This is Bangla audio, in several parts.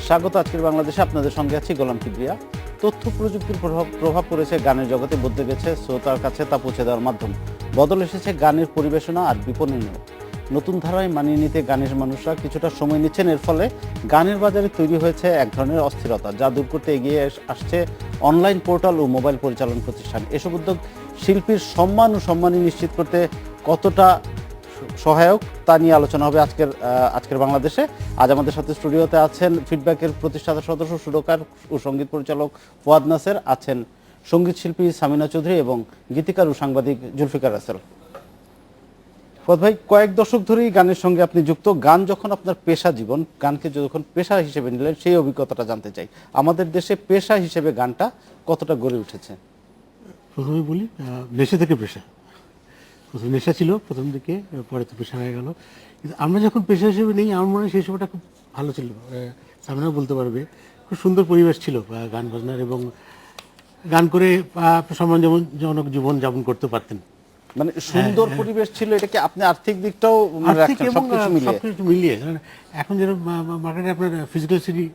স্বাগত আজকের বাংলাদেশে। আপনাদের সঙ্গে আছি গোলাম কিবরিয়া। তথ্য প্রযুক্তির প্রভাব পড়েছে গানের জগতে, বদলে গেছে শ্রোতার কাছে তা পৌঁছে দেওয়ার মাধ্যম। বদল এসেছে গানের পরিবেশনা আর বিপণনেও। নতুন ধারায় মানিয়ে নিতে গানের মানুষরা কিছুটা সময় নিচ্ছেন। এর ফলে গানের বাজারে তৈরি হয়েছে এক ধরনের অস্থিরতা, যা দূর করতে এগিয়ে আসছে অনলাইন পোর্টাল ও মোবাইল পরিচালন প্রতিষ্ঠান। এসব উদ্যোগ শিল্পীর সম্মান ও সম্মানী নিশ্চিত করতে কতটা সহায়ক তা নিয়ে আলোচনা হবে আজকের বাংলাদেশে। আজ আমাদের সাথে স্টুডিওতে আছেন ফিডব্যাকের প্রতিষ্ঠাতা সদস্য, সুরকার ও সঙ্গীত পরিচালক ফুয়াদ নাসের, আছেন সঙ্গীত শিল্পী সামিনা চৌধুরী এবং গীতিকার ও সাংবাদিক জুলফিকার রাসেল। ফুয়াদ ভাই, কয়েক দশক ধরেই গানের সঙ্গে আপনি যুক্ত। গান যখন আপনার পেশা জীবন, গানকে যখন পেশা হিসেবে নিলেন, সেই অভিজ্ঞতাটা জানতে চাই। আমাদের দেশে পেশা হিসেবে গানটা কতটা গড়ে উঠেছে? প্রথমে বলি, নেশা থেকে পেশা। প্রথম নেশা ছিল প্রথম দিকে, পরে তো পেশা হয়ে গেল। কিন্তু আমরা যখন পেশা হিসেবে নেই, আমার মনে হয় সেই সময়টা খুব ভালো ছিল। সামনেও বলতে পারবে, খুব সুন্দর পরিবেশ ছিল গান বাজনার, এবং গান করে সম্মানজনক জীবন যাপন করতে পারতেন। মানে সুন্দর পরিবেশ ছিল, এটা কি আপনি আর্থিক দিকটাও সবকিছু মিলিয়ে। এখন যেন মার্কেটে আপনার ফিজিক্যাল সিডি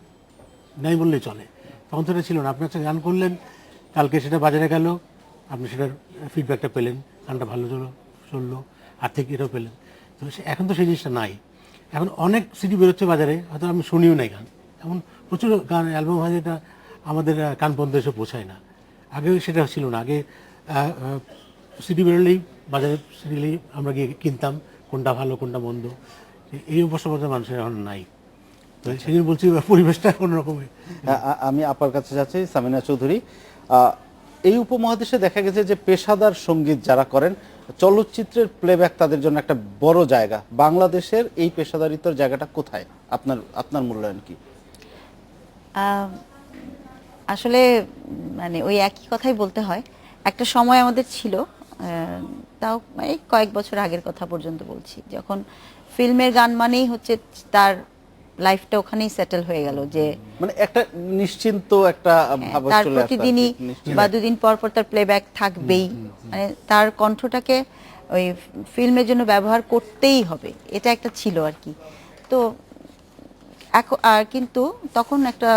নাই বললেই চলে, তখন তো এটা ছিল না। আপনি একটা গান করলেন, কালকে সেটা বাজারে গেল, আপনি সেটার ফিডব্যাকটা পেলেন, গানটা ভালো চললো, আর্থিক এটাও পেলেন। তো এখন তো সেই জিনিসটা নাই। এখন অনেক সিডি বেরোচ্ছে বাজারে, হয়তো আমি শুনিও নাই গান। এমন প্রচুর গান অ্যালবাম হয় যেটা আমাদের কান পর্যন্ত এসে পৌঁছায় না। আগে সেটা ছিল না। আগে সিডি বেরোলেই, বাজারে সিডিলেই আমরা গিয়ে কিনতাম, কোনটা ভালো কোনটা মন্দ। এই অবস্থা মানুষের এখন নাই। তো সেই জন্য বলছি পরিবেশটা অন্যরকমের। আমি আপনার কাছে যাচ্ছি সামিনা চৌধুরী। এই উপমহাদেশে দেখা গেছে যে পেশাদার সঙ্গীত যারা করেন, চলচ্চিত্রের প্লেব্যাক তাদের জন্য একটা বড় জায়গা। বাংলাদেশের এই পেশাদারিত্বের জায়গাটা কোথায়? আপনার মূল্যায়ন কি? আসলে মানে ওই একই কথাই বলতে হয়। একটা সময় আমাদের ছিল, তাও এই কয়েক বছর আগের কথা পর্যন্ত বলছি, যখন ফিল্মের গান মানেই হচ্ছে তার লাইফটা ওখানেই সেটেল হয়ে গেল, যে মানে একটা নিশ্চিন্ত একটা ভাব তার চলে আসতো। প্রতিদিনই বা দুদিন পর পর তার প্লেব্যাক থাকবেই। মানে তার কণ্ঠটাকে ওই ফিল্মের জন্য ব্যবহার করতেই হবে, এটা একটা ছিল আর কি। তো আর কিন্তু তখন একটা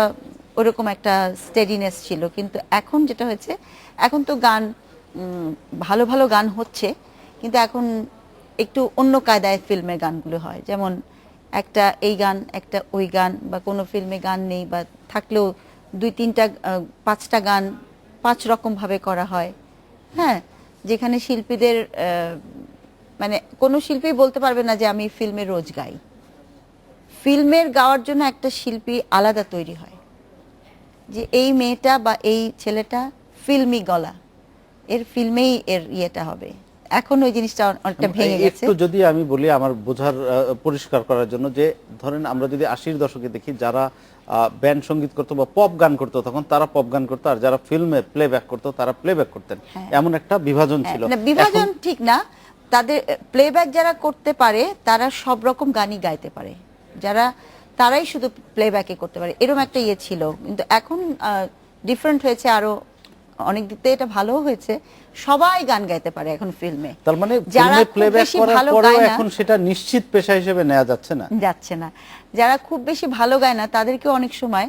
ওরকম একটা স্টেডিনেস ছিল। কিন্তু এখন যেটা হয়েছে, এখন তো গান ভালো ভালো গান হচ্ছে, কিন্তু এখন একটু অন্য কায়দায় ফিল্মের গানগুলো হয়। যেমন একটা এই গান, একটা ওই গান, বা কোনো ফিল্মে গান নেই, বা থাকলেও দুই তিনটা পাঁচটা গান পাঁচ রকমভাবে করা হয়। হ্যাঁ, যেখানে শিল্পীদের মানে কোনো শিল্পী বলতে পারবে না যে আমি ফিল্মে রোজ গাই। ফিল্মের গাওয়ার জন্য একটা শিল্পী আলাদা তৈরি হয়, যে এই মেয়েটা বা এই ছেলেটা ফিল্মি গলা, এর ফিল্মেই এর ইয়েটা হবে। এখন ওই জিনিসটা অনেকটা ভেঙে গেছে। একটু যদি আমি বলি আমার বোঝার পরিষ্কার করার জন্য, যে ধরেন আমরা যদি 80-র দশকে দেখি, যারা ব্যান্ড সঙ্গীত করতো বা পপ গান করতো, তখন তারা পপ গান করতো, আর যারা ফিল্মে প্লেব্যাক করতো তারা প্লেব্যাক করতেন। এমন একটা বিভাজন ছিল। বিভাজন ঠিক না, তাদের প্লেব্যাক যারা করতে পারে তারা সব রকম গানই গাইতে পারে, তারাই শুধু প্লেব্যাকে করতে পারে, এরকম একটা ইয়ে ছিল। কিন্তু এখন ডিফারেন্ট হয়েছে, আরো অনেক দিক থেকে এটা ভালো হয়েছে। সবাই গান গাইতে পারে এখন ফিল্মে। তার মানে যারা প্লেব্যাক করার পরেও এখন সেটা নিশ্চিত পেশা হিসেবে নেওয়া যাচ্ছে না। যারা খুব বেশি ভালো গায় না, তাদেরকে অনেক সময়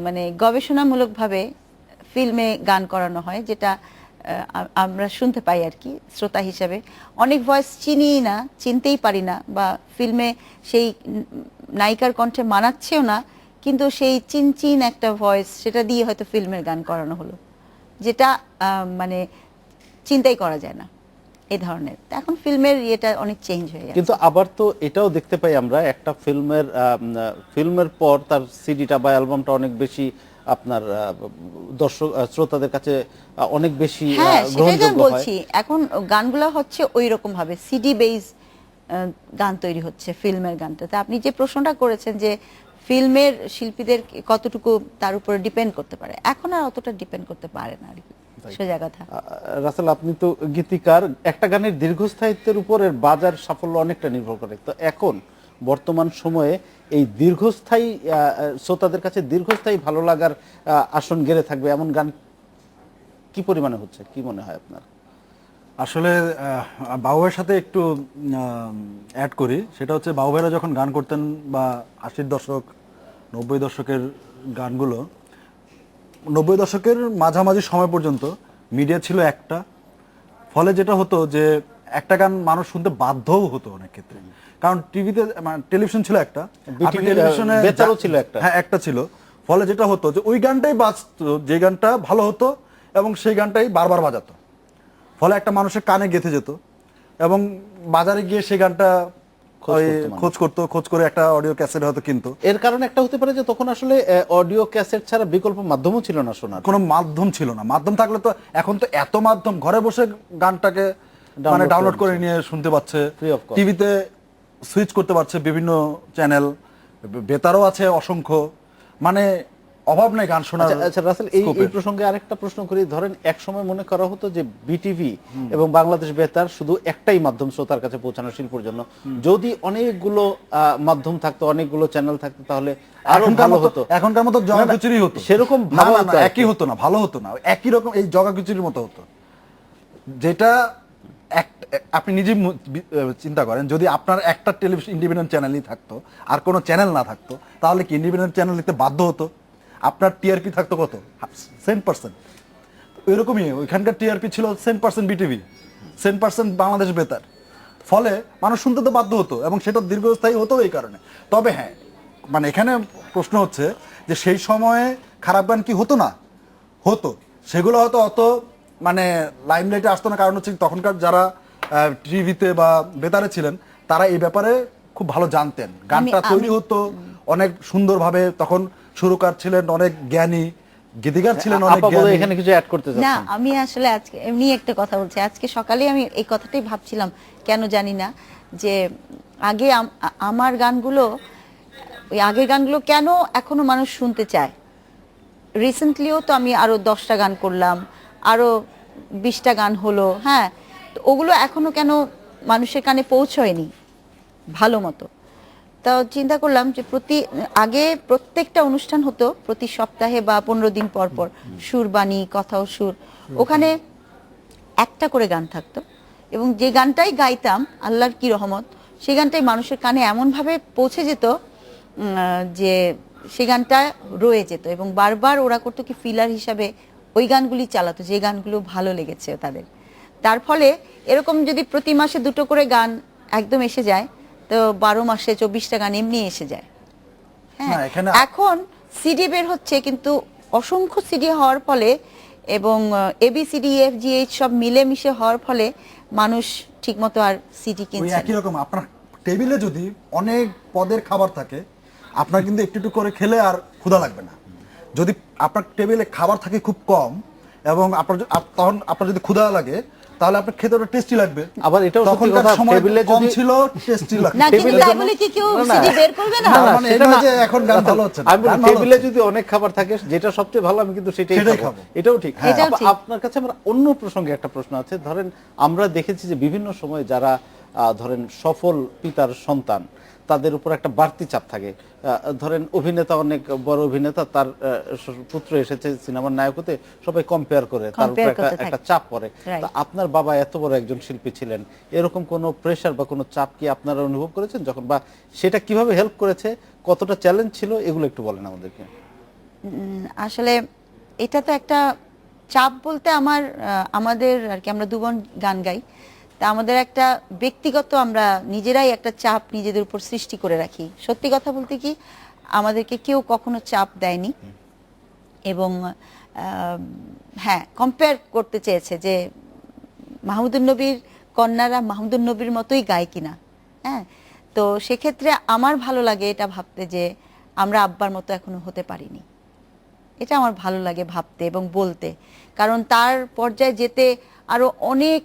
মানে গবেষণামূলকভাবে ফিল্মে গান করানো হয়, যেটা আমরা শুনতে পাই আর কি শ্রোতা হিসেবে। অনেক ভয়েস চিনতেই পারি না, বা ফিল্মে সেই নায়িকার কণ্ঠে মানাচ্ছেও না, কিন্তু সেই চিনচিন একটা ভয়েস, সেটা দিয়ে হয়তো ফিল্মের গান করানো হলো, যেটা মানে চিন্তাই করা যায় না এই ধরনের। এখন ফিল্মের ইয়েটা অনেক চেঞ্জ হয়ে গেছে। কিন্তু আবার তো এটাও দেখতে পাই আমরা, একটা ফিল্মের পর তার সিডিটা বা অ্যালবামটা অনেক বেশি আপনার দর্শক শ্রোতাদের কাছে অনেক বেশি গ্রহণযোগ্য হয়। বলছি এখন গানগুলো হচ্ছে ওই রকম ভাবে সিডি বেস গান তৈরি হচ্ছে ফিল্মের গানটা। তা আপনি যে প্রশ্নটা করেছেন যে ফিল্মের শিল্পীদের কতটুকু তার উপরে ডিপেন্ড করতে পারে, এখন আর অতটা ডিপেন্ড করতে পারে না আর কি, সোজা কথা। রাসেল, আপনি তো গীতিকার, একটা গানের দীর্ঘস্থায়িত্বের উপর এর বাজার সাফল্য অনেকটা নির্ভর করে। তো এখন বর্তমান সময়ে এই দীর্ঘস্থায়ী শ্রোতাদের কাছে দীর্ঘস্থায়ী ভালো লাগার আসন গেড়ে থাকবে এমন গান কি পরিমাণে হচ্ছে, কি মনে হয় আপনার? আসলে বাবুভাইয়ের সাথে একটু অ্যাড করি, সেটা হচ্ছে বাবুভাইরা যখন গান করতেন বা 80-র দশক 90 দশকের গানগুলো, 90 দশকের মাঝামাঝি সময় পর্যন্ত মিডিয়া ছিল একটা, ফলে যেটা হতো যে একটা গান মানুষ শুনতে বাধ্যও হতো অনেক ক্ষেত্রে, কারণ টিভিতে টেলিভিশন ছিল একটা, আপনি টেলিভিশনে বেতারও ছিল একটা। হ্যাঁ একটা ছিল, ফলে যেটা হতো যে ওই গানটাই বাজতো যে গানটা ভালো হতো এবং সেই গানটাই বারবার বাজাতো, ফলে একটা মানুষের কানে গেঁথে যেত এবং বাজারে গিয়ে সেই গানটা খোঁজ করে একটা অডিও ক্যাসেট হয়তো কিনতো। এর কারণে একটা হতে পারে যে তখন আসলে অডিও ক্যাসেট ছাড়া বিকল্প মাধ্যমও ছিল না শোনার। কোনো মাধ্যম ছিল না, মাধ্যম থাকলে তো এখন তো এত মাধ্যম, ঘরে বসে গানটাকে মানে ডাউনলোড করে নিয়ে শুনতে পাচ্ছে, Free of cost। টিভিতে সুইচ করতে পারছে বিভিন্ন চ্যানেল, বেতারও আছে অসংখ্য, মানে অভাব নেই গান শোনার। আচ্ছা রাসেল, এই প্রসঙ্গে আরেকটা প্রশ্ন করি। ধরেন এক সময় মনে করা হতো যে বিটিভি এবং বাংলাদেশ বেতার শুধু একটাই মাধ্যম শ্রোতার কাছে পৌঁছানো শিল্পের জন্য, যদি অনেকগুলো মাধ্যম থাকতো, অনেকগুলো চ্যানেল থাকতো তাহলে আরো ভালো হতো। এখনকার মতো জগাখিচুড়ি হতো সেরকম না, ভালো না, হতো না, আর কি। একই হতো না, ভালো হতো না, একই রকম এই জগাখিচুড়ির মতো হতো। যেটা আপনি নিজে চিন্তা করেন, যদি আপনার একটা টেলিভিশন ইন্ডিপেন্ডেন্ট চ্যানেলই থাকতো আর কোনো চ্যানেল না থাকতো, তাহলে কি ইন্ডিপেন্ডেন্ট চ্যানেল নিতে বাধ্য হতো? আপনার টিআরপি থাকতো কত? 7%। এরকমই ওইখানকার টিআরপি ছিল 7% বিটিভি, 7% বাংলাদেশ বেতার, ফলে মানুষ শুনতে তো বাধ্য হতো এবং সেটা দীর্ঘস্থায়ী হতো এই কারণে। তবে হ্যাঁ, মানে এখানে প্রশ্ন হচ্ছে যে সেই সময়ে খারাপ গান কি হতো না? হতো, সেগুলো হয়তো অত মানে লাইমলাইটে আসতো না, কারণ হচ্ছে তখনকার যারা টিভিতে বা বেতারে ছিলেন তারা এই ব্যাপারে খুব ভালো জানতেন, গানটা তৈরি হতো অনেক সুন্দরভাবে, তখন সুরকার ছিলেন অনেক জ্ঞানী, গীতিকার ছিলেন অনেক আপা বোধহয় জ্ঞানী। এখানে কিছু অ্যাড করতে না, চাচ্ছেন। আমি আসলে আজকে এমনি একটা কথা বলছি। আজকে সকালে আমি এই কথাটাই ভাবছিলাম, কেন জানি না, যে আগে আমার গানগুলো, ওই আগের গানগুলো কেন এখনো মানুষ শুনতে চায়। রিসেন্টলিও তো আমি আরো 10টা গান করলাম, আরো 20টা গান হলো, হ্যাঁ, তো ওগুলো এখনো কেন মানুষের কানে পৌঁছয়নি ভালো মতো। তা চিন্তা করলাম যে আগে প্রত্যেকটা অনুষ্ঠান হতো প্রতি সপ্তাহে বা 15 দিন পর পর, সুরবাণী, কথা ও সুর, ওখানে একটা করে গান থাকতো এবং যে গানটাই গাইতাম, আল্লাহর কি রহমত, সেই গানটাই মানুষের কানে এমনভাবে পৌঁছে যেত যে সেই গানটা রয়ে যেত এবং বারবার ওরা করতো কি ফিলার হিসাবে ওই গানগুলি চালাতো যে গানগুলো ভালো লেগেছে তাদের। তার ফলে এরকম যদি প্রতি মাসে 2টো করে গান একদম এসে যায়, তো 12 মাসে 24টা গান এমনি এসে যায়। হ্যাঁ, না, এখানে এখন সিডি বের হচ্ছে, কিন্তু অসংখ্য সিডি হওয়ার ফলে এবং ABCDEFGH সব মিলেমিশে হওয়ার ফলে মানুষ ঠিকমতো আর সিডি ওই কিনছে একই না। রকম আপনার টেবিলে যদি অনেক পদের খাবার থাকে, আপনার কিন্তু একটু একটু করে খেলে আর ক্ষুধা লাগবে না। যদি আপনার টেবিলে খাবার থাকে খুব কম এবং তখন আপনার যদি ক্ষুধা লাগে, তাহলে আপনার খেতে ওটা টেস্টি লাগবে। আবার এটাও সত্যি তখনকার কথা, সময় টেবিলে কম যদি- ছিল, টেস্টি লাগবে। না, কিন্তু টেবিলের তাই জন্য- বলে কি কেউ না, না। সিডি বের করবে না? না, মানে সেটা এই নয় না। যে এখন গান ভালো হচ্ছে না, আমি বলি, গান ভালো টেবিলে হচ্ছে। যদি অনেক খাবার থাকে, যেটা সবচেয়ে ভালো আমি কিন্তু সেটাই সেটাই খাবো। খাবো। এটাও ঠিক। এটাও আপা, ঠিক। আপনার কাছে আমার অন্য প্রসঙ্গে একটা প্রশ্ন আছে। ধরেন আমরা দেখেছি যে বিভিন্ন সময় যারা ধরেন সফল পিতার সন্তান, তাদের উপর একটা বাড়তি চাপ থাকে। ধরেন অভিনেতা, অনেক বড় অভিনেতা, তার পুত্র এসেছে সিনেমার নায়ক হতে, সবাই কম্পেয়ার করে, তার উপর Compare করতে থাকে। একটা চাপ পড়ে। Right. তা আপনার বাবা এত বড় একজন শিল্পী ছিলেন, এরকম কোনো প্রেশার বা কোনো চাপ কি আপনারা অনুভব করেছেন যখন, বা সেটা কিভাবে হেল্প করেছে, কতটা চ্যালেঞ্জ ছিল, এগুলো একটু বলেন আমাদেরকে। আসলে এটা তো একটা চাপ বলতে আমাদের আর কি, আমরা 2 বোন গান গাই, তা আমাদের একটা ব্যক্তিগত, আমরা নিজেরাই একটা চাপ নিজেদের উপর সৃষ্টি করে রাখি। সত্যি কথা বলতে কি, আমাদেরকে কেউ কখনো চাপ দেয়নি এবং হ্যাঁ, কম্পেয়ার করতে চেয়েছে যে মাহমুদুর নবীর কন্যারা মাহমুদুর নবীর মতোই গায় কিনা। হ্যাঁ, তো সেক্ষেত্রে আমার ভালো লাগে এটা ভাবতে যে আমরা আব্বার মতো এখনো হতে পারিনি। এটা আমার ভালো লাগে ভাবতে এবং বলতে, কারণ তার পর্যায়ে যেতে আরো অনেক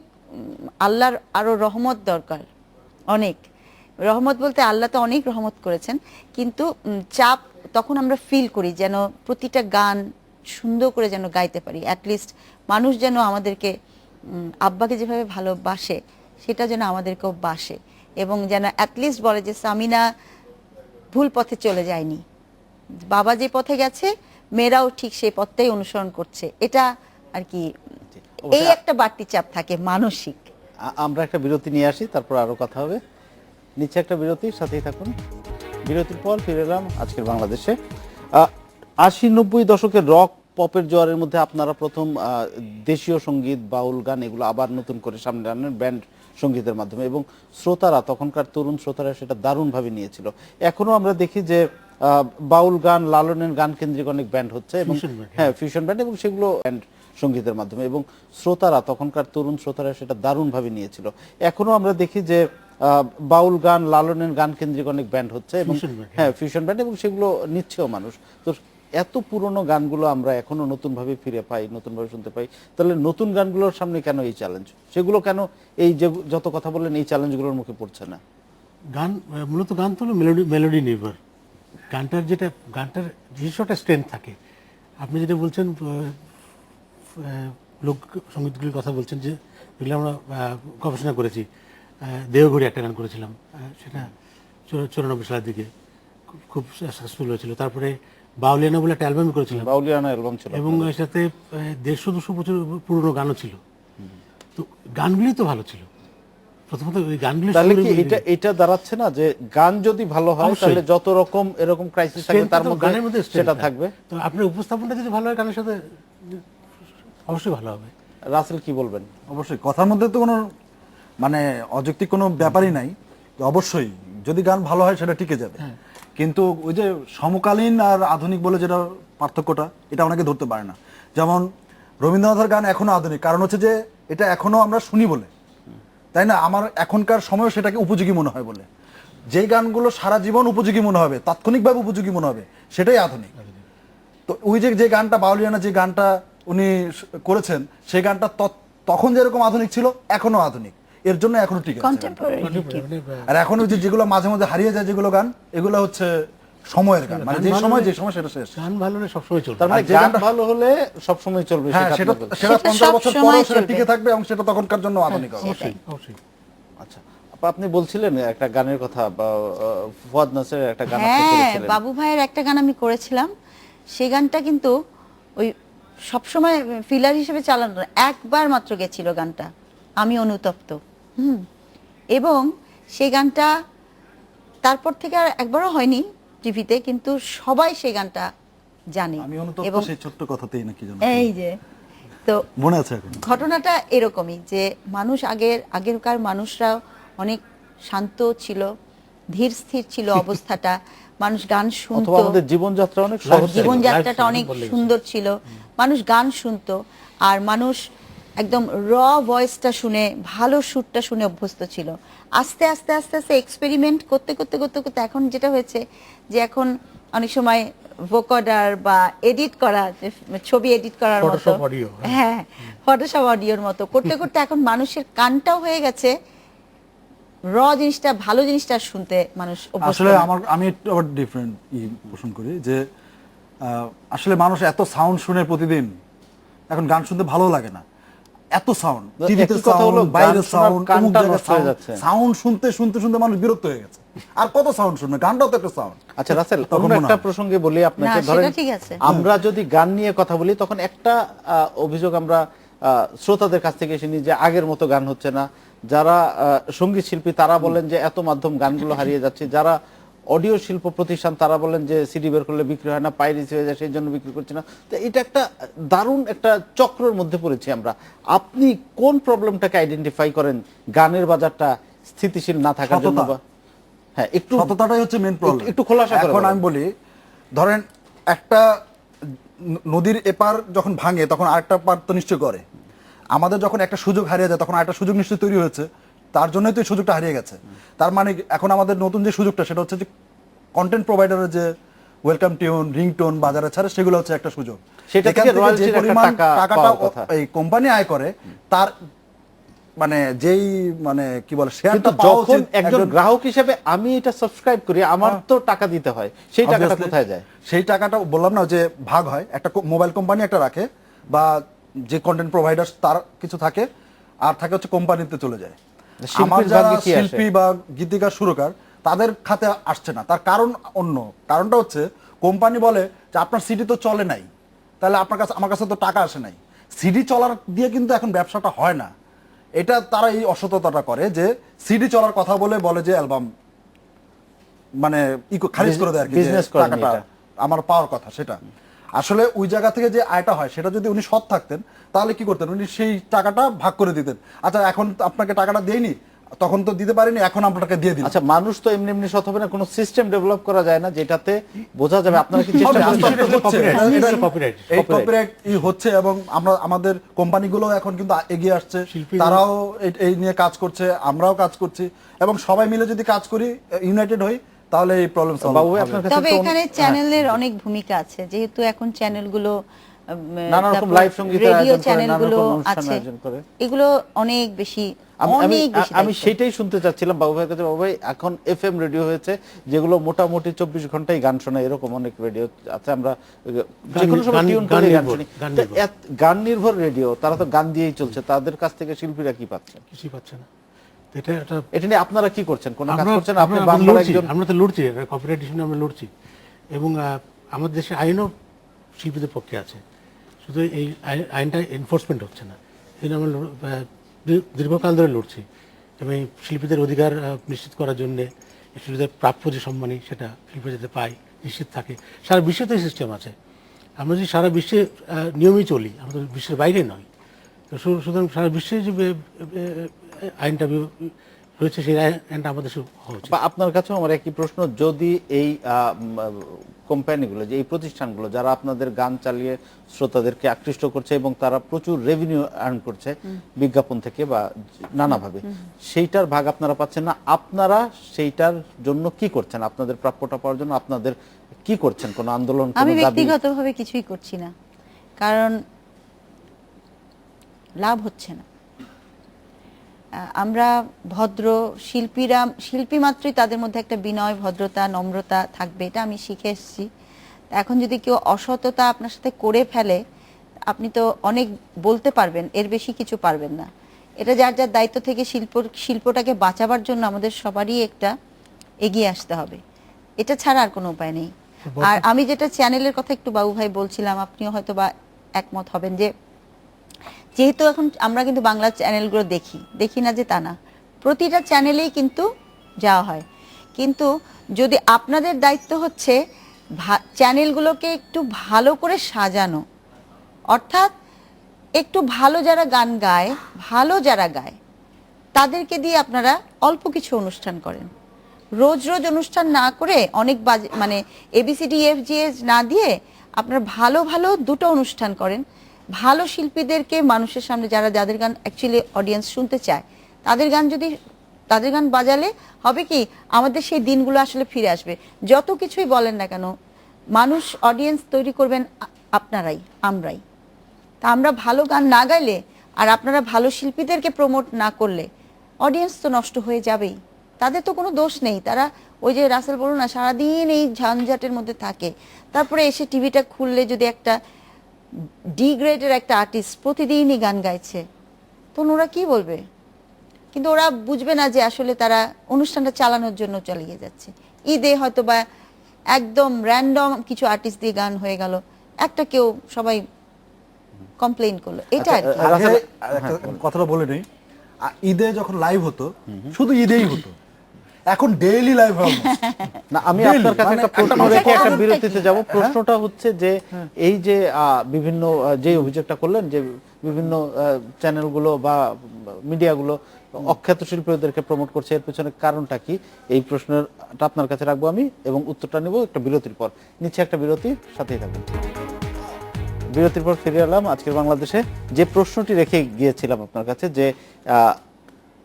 আল্লাহর আরো রহমত দরকার। অনেক রহমত বলতে আল্লাহ তো অনেক রহমত করেছেন, কিন্তু চাপ তখন আমরা ফিল করি যেন প্রতিটা গান সুন্দর করে যেন গাইতে পারি, অ্যাটলিস্ট মানুষ যেন আমাদেরকে আব্বাকে যেভাবে ভালোবাসে সেটা যেন আমাদেরকেও বাসে এবং যেন অ্যাটলিস্ট বলে যে সামিনা ভুল পথে চলে যায়নি, বাবা যে পথে গেছে মেয়েরাও ঠিক সেই পথটাই অনুসরণ করছে। এটা আর কি, এই একটা বাড়তি চাপ থাকে মানসিক। আমরা একটা বিরতি নিয়ে আসি, তারপর আরো কথা হবে। নিচে একটা বিরতির সাথেই থাকুন। বিরতির পর ফিরে এলাম আজকের বাংলাদেশে। 80-90 দশকের রক পপের জোয়ারের মধ্যে আপনারা প্রথম দেশীয় সঙ্গীত, বাউল গান এগুলো আবার নতুন করে সামনে আনেন ব্যান্ড সঙ্গীতের মাধ্যমে, এবং শ্রোতারা, তখনকার তরুণ শ্রোতারা সেটা দারুণভাবে নিয়েছিল। এখনো আমরা দেখি যে বাউল গান, লালনের গান কেন্দ্রিক অনেক ব্যান্ড হচ্ছে, এবং Fusion band, হ্যাঁ ফিউশন ব্যান্ড, এবং সেগুলো ব্যান্ড সঙ্গীতের মাধ্যমে, এবং শ্রোতারা, তখনকার তরুণ শ্রোতারা সেটা দারুণভাবে নিয়েছিল। এখনো আমরা দেখি যে বাউল গান, লালনের গান কেন্দ্রিক অনেক ব্যান্ড হচ্ছে, এবং Fusion band, হ্যাঁ ফিউশন ব্যান্ড, এবং সেগুলো নিচ্ছেও মানুষ। তো এত পুরনো গানগুলো আমরা এখনো নতুনভাবে ফিরে পাই, নতুনভাবে শুনতে পাই। তাহলে নতুন গানগুলোর সামনে কেন এই চ্যালেঞ্জ? সেগুলো কেন এই যে যত কথা বললেন এই চ্যালেঞ্জগুলোর মুখে পড়ছে না? গান মূলত গান তো হলো মেলোডি নির্ভর। গানটার নিজস্ব একটা স্ট্রেংথ থাকে। আপনি যেটা বলছেন লোক সঙ্গীতগুলির কথা বলছেন, যে যেগুলো আমরা গবেষণা করেছি, দেহঘড়ি একটা গান করেছিলাম, সেটা 94 সালের দিকে খুব সাকসেসফুল হয়েছিল। তারপরে বাউলিয়ানা বলে একটা অ্যালবাম করেছিলাম, বাউলিয়ানা অ্যালবাম ছিল, এবং এর সাথে 150-200 বছর পুরনো গানও ছিল। তো গানগুলি তো ভালো ছিল। প্রথমত ওই গানগুলি তাহলে কি এটা দাঁড়াচ্ছে না যে গান যদি ভালো হয় অবশ্যই। তাহলে যত রকম এরকম ক্রাইসিস থাকবে তার গানের মধ্যে strength সেটা থাকে। থাকবে? তো আপনার উপস্থাপনটা যদি ভালো হয় গানের সাথে, অবশ্যই ভালো হবে। রাসেল কি বলবেন? অবশ্যই কথার মধ্যে তো কোনো মানে অযৌক্তিক কোনো ব্যাপারই নাই। অবশ্যই যদি গান ভালো হয় সেটা টিকে যাবে, কিন্তু ওই যে সমকালীন আর আধুনিক বলে যেটা পার্থক্যটা, এটা অনেকে ধরতে পারে না। যেমন রবীন্দ্রনাথের গান এখনো আধুনিক, কারণ হচ্ছে যে এটা এখনো আমরা শুনি বলে, তাই না? আমার এখনকার সময় সেটাকে উপযোগী মনে হয় বলে। যেই গানগুলো সারা জীবন উপযোগী মনে হবে, তাৎক্ষণিকভাবে উপযোগী মনে হবে, সেটাই আধুনিক। তো ওই যে গানটা বাউলিয়ানা যে গানটা উনি করেছেন, সেই গানটা তখন যেরকম আধুনিক ছিল এখনো আধুনিক, এর জন্য এখনো ঠিক আছে। কন্টেম্পোরারি। আর এখন ওই যেগুলো মাঝে মাঝে হারিয়ে যায় যেগুলো গান, এগুলো হচ্ছে সময়ের গান, মানে যে সময় সেটা শেষ। গান ভালো হলে সবসময় চলবে। তার মানে আর যে গান গানটা- ভালো হলে সবসময় চলবে, হ্যাঁ, সেটা সেটা আপনার বলছেন। সেটা সেটা 50 বছর সবসময় পরেও সেটা চলবে। টিকে থাকবে, এবং সেটা তখনকার জন্য আধুনিক হবে। অবশ্যই, অবশ্যই। আচ্ছা, আপনি বলছিলেন একটা গানের কথা, বা ফুয়াদ নাসিরের একটা গান আপনি হ্যাঁ, করেছিলেন। বাবু ভাইয়ের একটা গান আমি করেছিলাম। সেই গানটা কিন্তু ওই সবসময় ফিলার হিসেবে চালানো না, একবার মাত্র গেছিল গানটা, আমি অনুতপ্ত। এবং সেই গানটা তারপর থেকে আর একবারও হয়নি টিভিতে, কিন্তু সবাই সেই গানটা জানে। আমি অনুতপ্ত এবং সেই ছোট্ট কথাতেই নাকি জানো, এই যে, তো মনে আছে এখন? ঘটনাটা এরকমই যে মানুষ আগেরকার মানুষরা অনেক শান্ত ছিল, ধীর স্থির ছিল অবস্থাটা, মানুষ গান অথবা শুনতো, আমাদের জীবনযাত্রা অনেক সহজ ছিল। জীবনযাত্রাটা অনেক সুন্দর ছিল, মানুষ গান শুনতো, আর মানুষ একদম র ভয়েসটা শুনে, ভালো সুরটা শুনে অভ্যস্ত ছিল। আস্তে আস্তে আস্তে আস্তে এক্সপেরিমেন্ট করতে করতে করতে করতে এখন যেটা হয়েছে যে এখন অনেক সময় ভোকোডার বা এডিট করা, যে ছবি এডিট করার মতো, Photoshop audio, হ্যাঁ ফটোশপ অডিওর মতো করতে করতে এখন মানুষের কানটাও হয়ে গেছে র জিনিসটা, ভালো জিনিসটা শুনতে মানুষ অভ্যস্ত আসলে না। আমি একটু আবার ডিফারেন্ট পোষণ করি যে আসলে মানুষ এত সাউন্ড শুনে প্রতিদিন, এখন গান শুনতে ভালো লাগে না। এত সাউন্ড, টিভিতে একই কথা হলো, সাউন্ড, গান বাইরে শোনার সাউন্ড, কানটা নষ্ট হয়ে যাচ্ছে। সাউন্ড শুনতে শুনতে শুনতে মানুষ বিরক্ত হয়ে গেছে। আর কত সাউন্ড শুনবে? গানটাও তো একটা সাউন্ড। আচ্ছা রাসেল, তখন অন্য মনে একটা হয়। প্রসঙ্গে বলি আপনাকে। না, ধরেন সেটা ঠিক আছে। আমরা যদি গান নিয়ে কথা বলি, তখন একটা অভিযোগ আমরা শ্রোতাদের কাছ থেকে শুনি যে আগের মতো গান হচ্ছে না। যারা সঙ্গীত শিল্পী তারা বলেন যে এত মাধ্যম গানগুলো হারিয়ে যাচ্ছে। যারা অডিও শিল্প প্রতিষ্ঠান তারা বলেন যে সিডি বের করলে বিক্রি হয় না, পাইরেসি হয়ে যায়, সেই জন্য বিক্রি করছে না। তো এটা একটা দারুণ একটা চক্রের মধ্যে পড়েছি আমরা। আপনি কোন প্রবলেমটাকে আইডেন্টিফাই করেন গানের বাজারটা স্থিতিশীল না থাকার জন্য? সততা। হ্যাঁ, একটু সততাটাই হচ্ছে মেন প্রবলেম। একটু খোলাসা করে এখন বলেন। আমি বলি, ধরেন একটা নদীর এপার যখন ভাঙে তখন আরেকটা পার তো নিশ্চয় করে। আমাদের যখন একটা সুযোগ হারিয়ে যায় তখন আরেকটা সুযোগ নিশ্চয়ই তৈরি হয়েছে, তার জন্যই তো এই সুযোগটা হারিয়ে গেছে। তার মানে এখন আমাদের নতুন যে সুযোগটা, সেটা হচ্ছে যে কন্টেন্ট প্রোভাইডারের যে ওয়েলকাম টিউন, রিংটোন বাজারে ছাড়ে, সেগুলো হচ্ছে একটা সুযোগ। সেটা এখান থেকে থেকে যে রয়্যালটির একটা পরিমাণ টাকা টাকাটা পাওয়ার কথা। এই কোম্পানি আয় করে, তার মানে যেই মানে কি বলে কিন্তু শেয়ারটা পাওয়া যখন উচিত একজন গ্রাহক হিসেবে আমি এটা সাবস্ক্রাইব করি, আমার তো টাকা দিতে হয়, সেই টাকাটা Obviously, কোথায় যায়? সেই টাকাটা বললাম না যে ভাগ হয়, একটা মোবাইল কোম্পানি একটা রাখে, বা যে কন্টেন্ট প্রোভাইডার তার কিছু থাকে, আর থাকে হচ্ছে কোম্পানিতে চলে যায়। শিল্পীর আমার যারা ভাগ্যে কি আসে? শিল্পী বা গীতিকার, সুরকার, তাদের খাতে আসছে না। তার কারণ অন্য। কারণটা হচ্ছে কোম্পানি বলে যে আপনার সিডি তো চলে নাই, তাহলে আপনার কাছে, আমার কাছে তো টাকা আসে নাই। সিডি চলার দিয়ে কিন্তু এখন ব্যবসাটা হয় না। এটা তারা এই অসততাটা করে যে সিডি চলার কথা বলে যে অ্যালবাম মানে খারিজ করে দেয় আর কি, যে Business করেন টাকাটা এটা। আমার পাওয়ার কথা সেটা আসলে ওই জায়গা থেকে যে আয়টা হয় সেটা যদি উনি সৎ থাকতেন তাহলে কি করতেন, উনি সেই টাকাটা ভাগ করে দিতেন। আচ্ছা এখন তো আপনাকে টাকাটা দেয়নি, তখন তো দিতে পারিনি, এখন আপনাকে দিয়ে দিন। আচ্ছা, মানুষ তো এমনি এমনি সৎ হবে না, কোনো সিস্টেম ডেভেলপ করা যায় না যেটাতে বোঝা যাবে আপনারা কি চেষ্টা হবে, আস্তে করছেন? আস্তে হচ্ছে। Copyright. এই কপিরাইট হচ্ছে এবং আমরা আমাদের কোম্পানিগুলো এখন কিন্তু এগিয়ে আসছে, শিল্পীরা- তারাও এই নিয়ে কাজ করছে, আমরাও কাজ করছি এবং সবাই মিলে যদি কাজ করি, ইউনাইটেড হই, তাহলে এই প্রবলেম সলভ বাবু, হবে। আপনার কাছে তবে তো এখানে চ্যানেলের অনেক ভূমিকা আছে, যেহেতু এখন চ্যানেলগুলো নানা রকম live সঙ্গীতের রেডিও আয়োজন করে, চ্যানেলগুলো নানা রকম অনুষ্ঠান আছে, আয়োজন করে। এগুলো অনেক বেশি আমি সেটাই শুনতে চাচ্ছিলাম বাবু ভাইয়ের কাছে। বাবু ভাই, এখন এফএম রেডিও হয়েছে যেগুলো মোটামুটি 24 ঘন্টাই গান শোনায়, এরকম অনেক রেডিও আছে, আমরা যে কোনো সময় গান- টিউন গান করে গান নির্ভর, শুনি। গান তো নির্ভর। গান নির্ভর রেডিও, তারা তো গান দিয়েই চলছে, তাদের কাছ থেকে শিল্পীরা কি পাচ্ছে? কিছুই পাচ্ছে না। তো এটা একটা এটা নিয়ে আপনারা কি করছেন? কোন কাজ আমরা করছেন? আপনি আমরা বাংলার লড়ছি, একজন আমরা তো লড়ছি, কপিরাইট ইস্যু নিয়ে আমরা লড়ছি এবং আমাদের দেশে আইনও শিল্পীদের পক্ষে আছে, শুধু এই আইনটা এনফোর্সমেন্ট হচ্ছে না। এই জন্য আমরা দীর্ঘকাল ধরে লড়ছি এবং এই শিল্পীদের অধিকার নিশ্চিত করার জন্য শিল্পীদের প্রাপ্য যে সম্মানী সেটা শিল্পী যাতে পায়, নিশ্চিত থাকে। সারা বিশ্বে তো এই সিস্টেম আছে। আমরা যদি সারা বিশ্বে নিয়মেই চলি, আমরা তো বিশ্বের বাইরে নয়, তো সুতরাং সারা বিশ্বে যে আইনটা রয়েছে সেই আইনটা আমাদের হওয়া উচিত। বা আপনার কাছেও আমার একই প্রশ্ন, যদি এই কোম্পানিগুলো, যে এই প্রতিষ্ঠানগুলো যারা আপনাদের গান চালিয়ে শ্রোতাদেরকে আকৃষ্ট করছে এবং তারা প্রচুর রেভিনিউ আর্ন করছে বিজ্ঞাপন থেকে বা নানাভাবে, সেইটার ভাগ আপনারা পাচ্ছেন না, আপনারা সেইটার জন্য কি করছেন? আপনাদের প্রাপ্যটা পাওয়ার জন্য আপনাদের কি করছেন? কোন আন্দোলন, আমি কোনো দাবি? ব্যক্তিগতভাবে কিছুই করছি না, কারণ লাভ হচ্ছে না। আমরা ভদ্র শিল্পীরা, শিল্পী মাত্রই তাদের মধ্যে একটা বিনয়, ভদ্রতা, নম্রতা থাকবে, এটা আমি শিখে এসেছি। এখন যদি কেউ অসততা আপনার সাথে করে ফেলে, আপনি তো অনেক বলতে পারবেন, এর বেশি কিছু পারবেন না। এটা যার যার দায়িত্ব থেকে শিল্পটাকে বাঁচাবার জন্য আমাদের সবারই একটা এগিয়ে আসতে হবে, এটা ছাড়া আর কোনো উপায় নেই। আর আমি যেটা চ্যানেলের কথা একটু বাবু ভাই বলছিলাম, আপনিও হয়তো বা একমত হবেন, যে যেহেতু এখন আমরা কিন্তু বাংলা চ্যানেলগুলো দেখি না যে তা না, প্রতিটা চ্যানেলেই কিন্তু যাওয়া হয়, কিন্তু যদি আপনাদের দায়িত্ব হচ্ছে চ্যানেলগুলোকে একটু ভালো করে সাজানো, অর্থাৎ একটু ভালো যারা গান গায়, ভালো যারা গায় তাদেরকে দিয়ে আপনারা অল্প কিছু অনুষ্ঠান করেন, রোজ রোজ অনুষ্ঠান না করে, অনেক মানে ABCD FG না দিয়ে আপনারা ভালো ভালো দুটো অনুষ্ঠান করেন, ভালো শিল্পীদেরকে মানুষের সামনে, যাদের গান অ্যাকচুয়ালি অডিয়েন্স শুনতে চায়, তাদের গান বাজালে হবে কি, আমাদের সেই দিনগুলো আসলে ফিরে আসবে। যত কিছুই বলেন না কেন, মানুষ অডিয়েন্স তৈরি করবেন আপনারাই, আমরাই। তা আমরা ভালো গান না গাইলে আর আপনারা ভালো শিল্পীদেরকে প্রমোট না করলে অডিয়েন্স তো নষ্ট হয়ে যাবেই। তাদের তো কোনো দোষ নেই, তারা ওই যে রাসেল বলুন না, সারাদিন এই ঝঞ্ঝাটের মধ্যে থাকে, তারপরে এসে টিভিটা খুললে যদি একটা ডিগ্রেডের একটা আর্টিস্ট প্রতিদিনই গান গাইছে, তখন ওরা কি বলবে? কিন্তু ওরা বুঝবে না যে আসলে তারা অনুষ্ঠানটা চালানোর জন্য চালিয়ে যাচ্ছে। ঈদে হয়তো বা একদম র্যান্ডম কিছু আর্টিস্ট দিয়ে গান হয়ে গেল, একটা কেউ সবাই কমপ্লেইন করলো, এটা আর কি। আগে একটা কথাটা বলে নেই, ঈদে যখন লাইভ হতো শুধু ঈদেই হতো, এখন ডেইলি লাইভ হয় almost। না, আমি Daily, আপনার কাছে মানে একটা প্রশ্ন একটা রেখে একটা কারণটা বিরতিতে কি? যাব। প্রশ্নটা হচ্ছে যে এই যে বিভিন্ন যে অভিযোগটা করলেন, যে বিভিন্ন চ্যানেলগুলো বা মিডিয়াগুলো অখ্যাত শিল্পীদেরকে প্রমোট করছে, এর পেছনে কারণটা কি? এই প্রশ্নটা আপনার কাছে রাখবো আমি এবং উত্তরটা নেব একটা বিরতির পর। নিচ্ছে একটা বিরতি, সাথেই থাকবেন। বিরতির পর ফিরে এলাম। আজকের বাংলাদেশে যে প্রশ্নটি রেখে গিয়েছিলাম আপনার কাছে, যে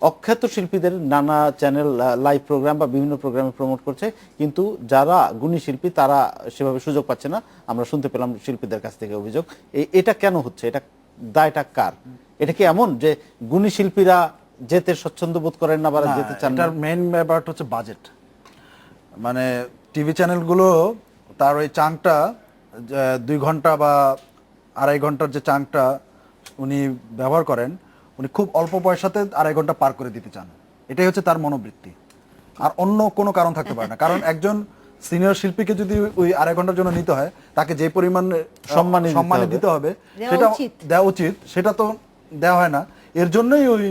অখ্যাত শিল্পীদের নানা চ্যানেল লাইভ প্রোগ্রাম বা বিভিন্ন প্রোগ্রামে প্রমোট করছে, কিন্তু যারা গুণী শিল্পী তারা সেভাবে সুযোগ পাচ্ছে না। আমরা শুনতে পেলাম শিল্পীদের কাছ থেকে অভিযোগ। এটা কেন হচ্ছে? এটা দায়টা কার? এটা কি এমন যে গুণী শিল্পীরা যেতে স্বচ্ছন্দ বোধ করেন না বা যেতে চান না? এটার মেইন ব্যাপারটা হচ্ছে বাজেট। মানে টিভি চ্যানেলগুলো তার ওই চাংটা 2 ঘন্টা বা 2.5 ঘন্টার যে চাংটা উনি ব্যবহার করেন, উনি খুব অল্প পয়সাতে 2.5 ঘন্টা পার করে দিতে চান। এটাই হচ্ছে তার মনোবৃত্তি, আর অন্য কোনো কারণ থাকতে পারে না। কারণ একজন সিনিয়র শিল্পীকে যদি ওই 2.5 ঘন্টার জন্য নিতে হয়, তাকে যে পরিমাণ সম্মানী দিতে হবে সেটা দেওয়া উচিত, সেটা তো দেওয়া হয় না। এর জন্যই ওই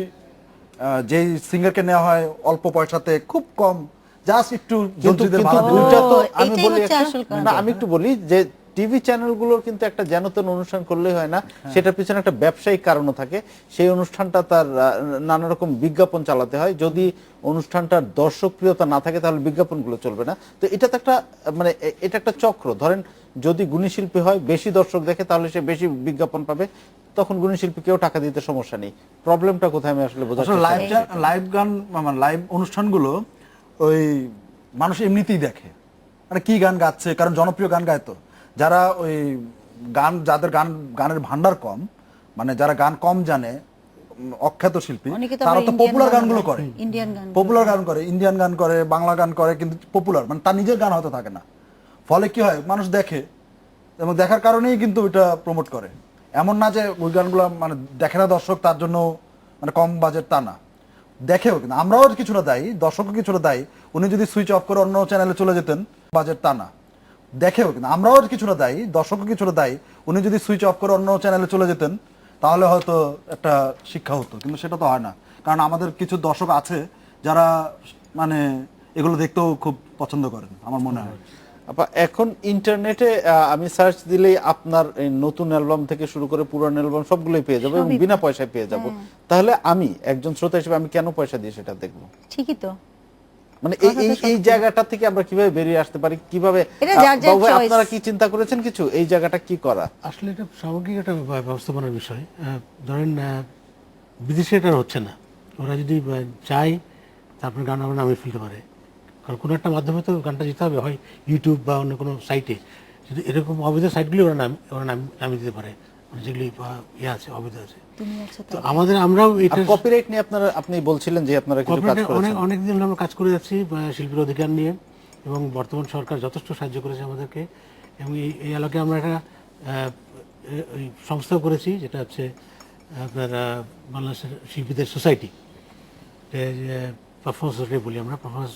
যেই সিঙ্গারকে নেওয়া হয় অল্প পয়সাতে, খুব কম জাস্ট একটু কিন্তু জঞ্জিদের কিন্তু ভাড়া দিলে। দুইটা তো আমি এটাই বলি হচ্ছে একটা- আসল কারণ। না আমি একটু বলি যে টিভি চ্যানেলগুলোর কিন্তু একটা যেনতেন অনুষ্ঠান করলেই হয় না, সেটার পিছনে একটা ব্যবসায়িক কারণও থাকে। সেই অনুষ্ঠানটা তার নানা রকম বিজ্ঞাপন চালাতে হয়। যদি অনুষ্ঠানটার দর্শকপ্রিয়তা না থাকে তাহলে বিজ্ঞাপনগুলো চলবে না। তো এটা তো একটা মানে এটা একটা চক্র। ধরেন যদি গুণী শিল্পী হয়, বেশি দর্শক দেখে, তাহলে সে বেশি বিজ্ঞাপন পাবে, তখন গুণী শিল্পীকেও টাকা দিতে সমস্যা নেই। প্রবলেমটা কোথায় আমি আসলে বোঝার আসলে চেষ্টা লাইভ করছি। লাইভ গান মানে লাইভ অনুষ্ঠানগুলো ওই মানুষ এমনিতেই দেখে, মানে কি গান গাচ্ছে, কারণ জনপ্রিয় গান গায় তো। যারা ওই গান, যাদের গানের ভান্ডার কম, মানে যারা গান কম জানে, অখ্যাত শিল্পী, অনেকে তো তারা আবার তো ইন্ডিয়ান পপুলার গানও গানগুলো গায়। করে, ইন্ডিয়ান গান পপুলার গান করে, ইন্ডিয়ান গান করে, বাংলা গান করে, কিন্তু পপুলার, মানে তার নিজের গান হয়তো থাকে না। ফলে কি হয়, মানুষ দেখে এবং দেখার কারণেই কিন্তু ওইটা প্রমোট করে। এমন না যে ওই গানগুলো মানে দেখে না দর্শক তার জন্য মানে কম বাজেট, তা না, দেখেও। কিন্তু আমরাও কিছুটা দায়ী, দর্শকও কিছুটা দায়ী। উনি যদি সুইচ অফ করে অন্য চ্যানেলে চলে যেতেন, বাজেট তা না, দেখেও। কিন্তু আমরাও কিছুটা দায়ী, দর্শকও কিছুটা দায়ী। উনি যদি সুইচ অফ করে অন্য চ্যানেলে চলে যেতেন, তাহলে হয়তো একটা শিক্ষা হতো, কিন্তু সেটা তো হয় না। কারণ আমাদের কিছু দর্শক আছে যারা মানে এগুলো দেখতেও খুব পছন্দ করেন, আমার মনে হয়। আপা এখন ইন্টারনেটে আমি সার্চ দিলেই আপনার এই নতুন অ্যালবাম থেকে শুরু করে পুরানো অ্যালবাম সবগুলোই পেয়ে যাবো এবং সবই বিনা পয়সায় পেয়ে যাব। তাহলে আমি একজন শ্রোতা হিসেবে আমি কেন পয়সা দিয়ে সেটা দেখবো? ঠিকই তো। মানে এই জায়গাটা থেকে আমরা কিভাবে বেরিয়ে আসতে পারি, কিভাবে এটা যার যার বাবু ভাই, choice। আপনারা কি চিন্তা করেছেন কিছু এই জায়গাটা কি করা? আসলে এটা সামগ্রিক একটা ব্যবস্থাপনার বিষয়। ধরেন বিদেশে এটা হচ্ছে না। ওরা যদি চায় তারপরে গান আমরা নামিয়ে ফেলতে পারে, কারণ কোনো একটা মাধ্যমে তো গানটা যেতে হবে, হয় ইউটিউব বা অন্য কোনো সাইটে। যদি এরকম অবৈধ সাইটগুলি ওরা নামিয়ে দিতে পারে, মানে যেগুলি ইয়ে আছে, অবৈধ আছে। তুমি আছো তো আমরাও আর এটা কপিরাইট নিয়ে আপনি বলছিলেন যে আপনারা কিছু কাজ করেছেন। অনেক দিন আমরা কাজ করে যাচ্ছি শিল্পীর অধিকার নিয়ে, এবং বর্তমান সরকার যথেষ্ট সাহায্য করেছে আমাদেরকে। এবং এই আলোকে আমরা একটা ওই সংস্থা করেছি, যেটা হচ্ছে আপনার বাংলাদেশের শিল্পীদের সোসাইটি, পারফরমেন্স সোসাইটি বলি আমরা, পারফরমেন্স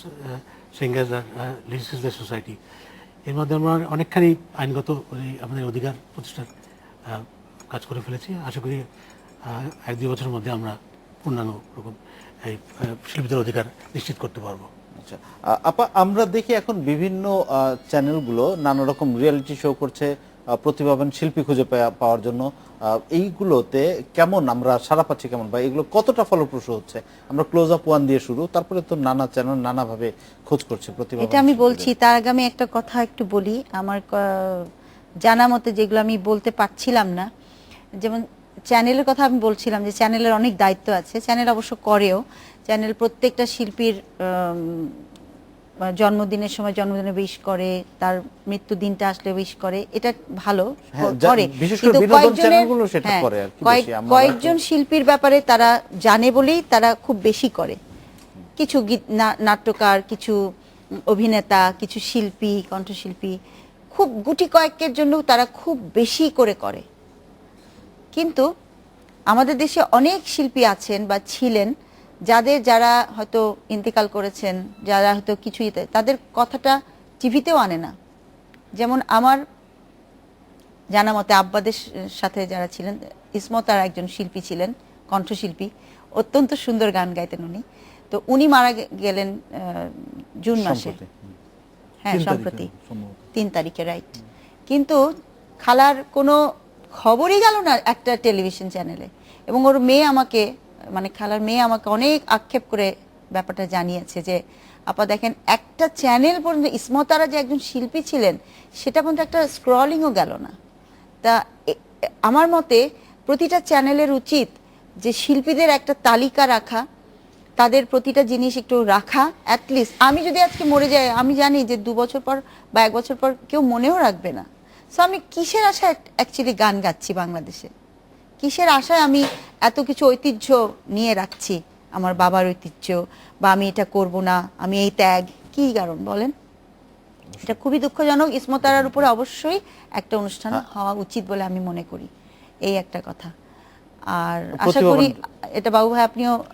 সিঙ্গার্স আর লিরিসিস্টদের সোসাইটি। এর মধ্যে আমরা অনেকখানি আইনগত আমাদের অধিকার প্রতিষ্ঠার কাজ করে ফেলেছি। আশা করি 1-2 বছরের মধ্যে আমরা পূর্ণাঙ্গ রকম এই শিল্পীদের অধিকার নিশ্চিত করতে পারবো। আচ্ছা আপা, আমরা দেখি এখন বিভিন্ন চ্যানেলগুলো নানা রকম রিয়েলিটি শো করছে প্রতিভাবান শিল্পী খুঁজে পাওয়ার জন্য। এইগুলোতে কেমন আমরা সাড়া পাচ্ছি কেমন, বা এগুলো কতটা ফলপ্রসূ হচ্ছে? আমরা ক্লোজ আপ ওয়ান দিয়ে শুরু, তারপরে তো নানা চ্যানেল নানাভাবে খোঁজ করছে প্রতিভাবান এটা আমি শিল্পীদের। বলছি, তার আগে আমি একটা কথা একটু বলি। আমার জানা মতে যেগুলো আমি বলতে পারছিলাম না, যেমন চ্যানেলের কথা আমি বলছিলাম যে চ্যানেলের অনেক দায়িত্ব আছে। চ্যানেল অবশ্য করেও, চ্যানেল প্রত্যেকটা শিল্পীর জন্মদিনের সময় জন্মদিনে উইশ করে, তার মৃত্যু দিনটা আসলে উইশ করে, এটা ভালো হ্যাঁ, করে। বিশেষ করে কিন্তু বিনোদন চ্যানেলগুলো সেটা হ্যাঁ, করে আর কি বেশি। আমরা কয়েকজন শিল্পীর ব্যাপারে তারা জানে বলেই তারা খুব বেশি করে। কিছু গীত নাট্যকার, কিছু অভিনেতা, কিছু শিল্পী, কণ্ঠশিল্পী, খুব গুটি কয়েকের জন্য তারা খুব বেশি করে। কিন্তু আমাদের দেশে অনেক শিল্পী আছেন বা ছিলেন যারা হয়তো ইন্তেকাল করেছেন, যারা হয়তো কিছুই, তাদের কথাটা টিভিতেও আনে না। যেমন আমার জানা মতে আব্বাদের সাথে যারা ছিলেন, ইসমত আর একজন শিল্পী ছিলেন, কণ্ঠশিল্পী, অত্যন্ত সুন্দর গান গাইতেন উনি। তো উনি মারা গেলেন জুন মাসে, হ্যাঁ 3 তারিখে সম্প্রতি সম্ভবত। 3 তারিখে, রাইট। কিন্তু খালার কোনো খবরই গেল না একটা টেলিভিশন চ্যানেলে। এবং ওর মেয়ে আমাকে, মানে খালার মেয়ে আমাকে অনেক আক্ষেপ করে ব্যাপারটা জানিয়েছে যে আপা দেখেন, একটা চ্যানেল পর্যন্ত, ইসমতারা যে একজন শিল্পী ছিলেন সেটা পর্যন্ত একটা স্ক্রলিংও গেল না। তা আমার মতে প্রতিটা চ্যানেলের উচিত যে শিল্পীদের একটা তালিকা রাখা, তাদের প্রতিটা জিনিস একটু রাখা। অ্যাটলিস্ট আমি যদি আজকে মরে যাই, আমি জানি যে 2 বছর পর বা 1 বছর পর কেউ মনেও রাখবে না। সো আমি কিসের আশায় অ্যাকচুয়ালি গান গাচ্ছি বাংলাদেশে? কিসের আশায় আমি এত কিছু ঐতিহ্য নিয়ে রাখছি, আমার বাবার ঐতিহ্য, বা আমি এটা করব না, আমি এই ত্যাগ, কি কারণ বলেন? এটা খুবই দুঃখজনক। ইসমতারার উপরে অবশ্যই একটা অনুষ্ঠান হওয়া উচিত বলে আমি মনে করি, এই একটা কথা। আর আশা করি এটা বাবু ভাই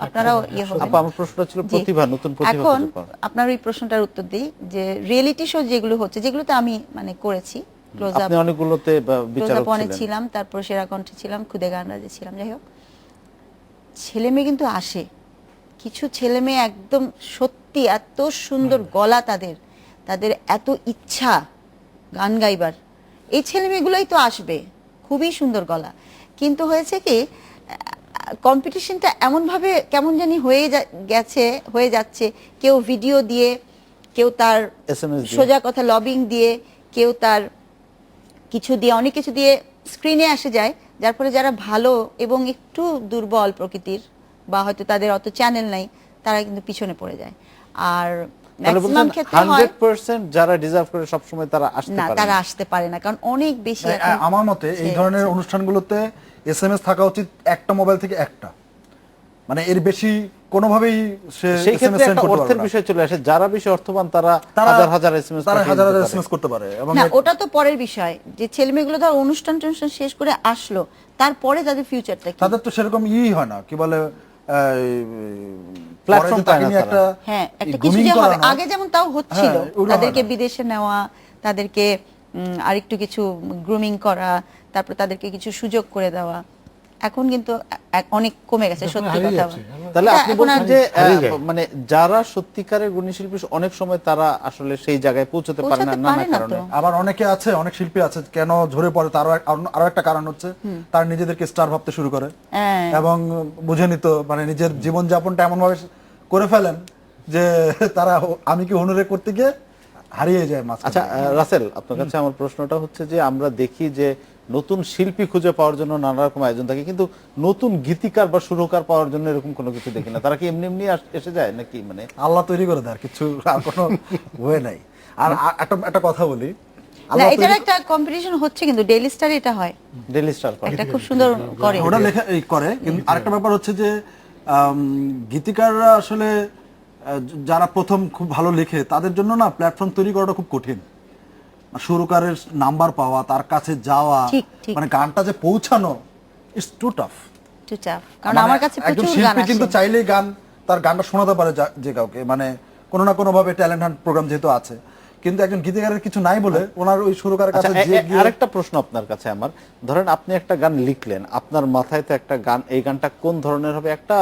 আপনারাও ইয়ে হবেন। আপা, আমার প্রশ্নটা ছিল জি। প্রতিভা, নতুন প্রতিভা এখন খুঁজে পাওয়া। আপনার ওই প্রশ্নটার উত্তর দিই যে রিয়েলিটি শো যেগুলো হচ্ছে, যেগুলোতে আমি মানে করেছি, ক্লোজ আপ, আপনি অনেকগুলোতে বিচারক ছিলেন। ছিলাম, তারপর সেরা কণ্ঠে ছিলাম, খুদে গান রাজে ছিলাম। যাই হোক, ছেলে মেয়ে কিন্তু আসে, কিছু ছেলে মেয়ে একদম সত্যি সত্যি এত সুন্দর গলা তাদের, তাদের এত ইচ্ছা গান গাইবার, এই ছেলেমেয়েগুলোই তো আসবে, খুবই সুন্দর গলা। কিন্তু হয়েছে কি, কম্পিটিশনটা এমনভাবে কেমন জানি হয়ে যাচ্ছে, কেউ ভিডিও দিয়ে, কেউ তার SMS দিয়ে। সোজা কথা লবিং দিয়ে, কেউ তার কিছু দিয়ে, অনেক কিছু দিয়ে স্ক্রিনে আসে যায়, যার ফলে যারা ভালো এবং একটু দুর্বল প্রকৃতির বা হয়তো তাদের অত চ্যানেল নাই, তারা কিন্তু পিছনে পড়ে যায়। আর ম্যাক্সিমাম ক্ষেত্রে হয় 100% যারা ডিজার্ভ করে সবসময় তারা আসতে না, পারে তারা না। আসতে পারে না, কারণ অনেক বেশি এখন আমার মতে এই ধরনের অনুষ্ঠানগুলোতে এসএমএস থাকা উচিত একটা মোবাইল থেকে একটা, মানে এর বেশি কোনোভাবেই সে সেই এসএমএস ক্ষেত্রে সেন্ড একটা করতে পারবে অর্থের না। বিষয় চলে আসে, যারা বেশি অর্থবান তারা তারা হাজার হাজার এসএমএস তারা হাজার হাজার এসএমএস করতে পারে এবং না, ওটা তো পরের বিষয়। যে ছেলেমেয়েগুলো ধর অনুষ্ঠান টনুষ্ঠান শেষ করে আসলো, তারপরে তাদের ফিউচারটা কি? তাদের তো সেরকম হয় না, কি বলে প্ল্যাটফর্ম পায় না তারা। হ্যাঁ, একটা কিছু যে হবে, আগে যেমন তাও হচ্ছিল, হ্যাঁ, ওগুলো তাদেরকে হয় না। বিদেশে নেওয়া, তাদেরকে আরেকটু কিছু গ্রুমিং করা, তারপর তাদেরকে কিছু সুযোগ করে দেওয়া, এখন কিন্তু অনেক কমে গেছে, সত্যি হারিয়ে কথা। যাচ্ছে। তাহলে এটা আপনি এখন বলছেন আর যে হারিয়ে যায়। মানে যারা সত্যিকারের গুণী শিল্পী অনেক সময় তারা আসলে সেই জায়গায় পৌঁছতে পারে না পৌঁছাতে নানা পারে না কারণে। তো। আবার অনেকে আছে, অনেক শিল্পী আছে কেন ঝরে পড়ে, তারও আরো একটা কারণ হচ্ছে তারা নিজেদেরকে স্টার ভাবতে শুরু করে হ্যাঁ। এবং বুঝে নিত, মানে নিজের জীবন যাপনটা এমন ভাবে করে ফেলেন যে তারা আমি কি হুনুরে করতে গিয়ে হারিয়ে যায় মাঝখানে। আচ্ছা রাসেল, আপনার কাছে আমার প্রশ্নটা হচ্ছে যে আমরা দেখি যে নতুন শিল্পী খুঁজে পাওয়ার জন্য নানা রকম আয়োজন থাকে, কিন্তু নতুন গীতিকার বা সুরকার পাওয়ার জন্য এরকম কোনো কিছু দেখি না। তারা কি এমনি এমনি এসে যায় নাকি? মানে আল্লাহ তৈরি করে দেয়, আর কিছু আর কোনো ওয়ে নাই। আর একটা কথা বলি, না, আল্লাহ এটার তৈরি- একটা কম্পিটিশন হচ্ছে, কিন্তু ডেইলি স্টার এটা হয়, ডেইলি স্টার একটা খুব সুন্দর করে। ওটা লেখা করে, কিন্তু আরেকটা ব্যাপার হচ্ছে যে গীতিকাররা আসলে যারা প্রথম খুব ভালো লেখে তাদের জন্য না প্ল্যাটফর্ম তৈরি করাটা খুব কঠিন। সুরকারের নাম্বার পাওয়া, তার কাছে যাওয়া, ঠিক, ঠিক। মানে গানটা যে পৌঁছানো, ইটস টু টাফ। টু চাপ, কারণ আমার কাছে একজন প্রচুর গান শিল্পী আসে। কিন্তু চাইলেই তার গানটা শোনাতে পারে যে কাউকে, মানে কোনো না কোনো ভাবে ট্যালেন্ট হান্ট প্রোগ্রাম যেহেতু আছে, কিন্তু একজন গীতিকারের কিছু নাই বলে ওনার ওই সুরকারের কাছে আচ্ছা, গিয়ে আরেকটা প্রশ্ন আপনার কাছে আমার, ধরেন আপনি একটা গান লিখলেন, আপনার মাথায় তো একটা গান, এই গানটা কোন ধরনের হবে একটা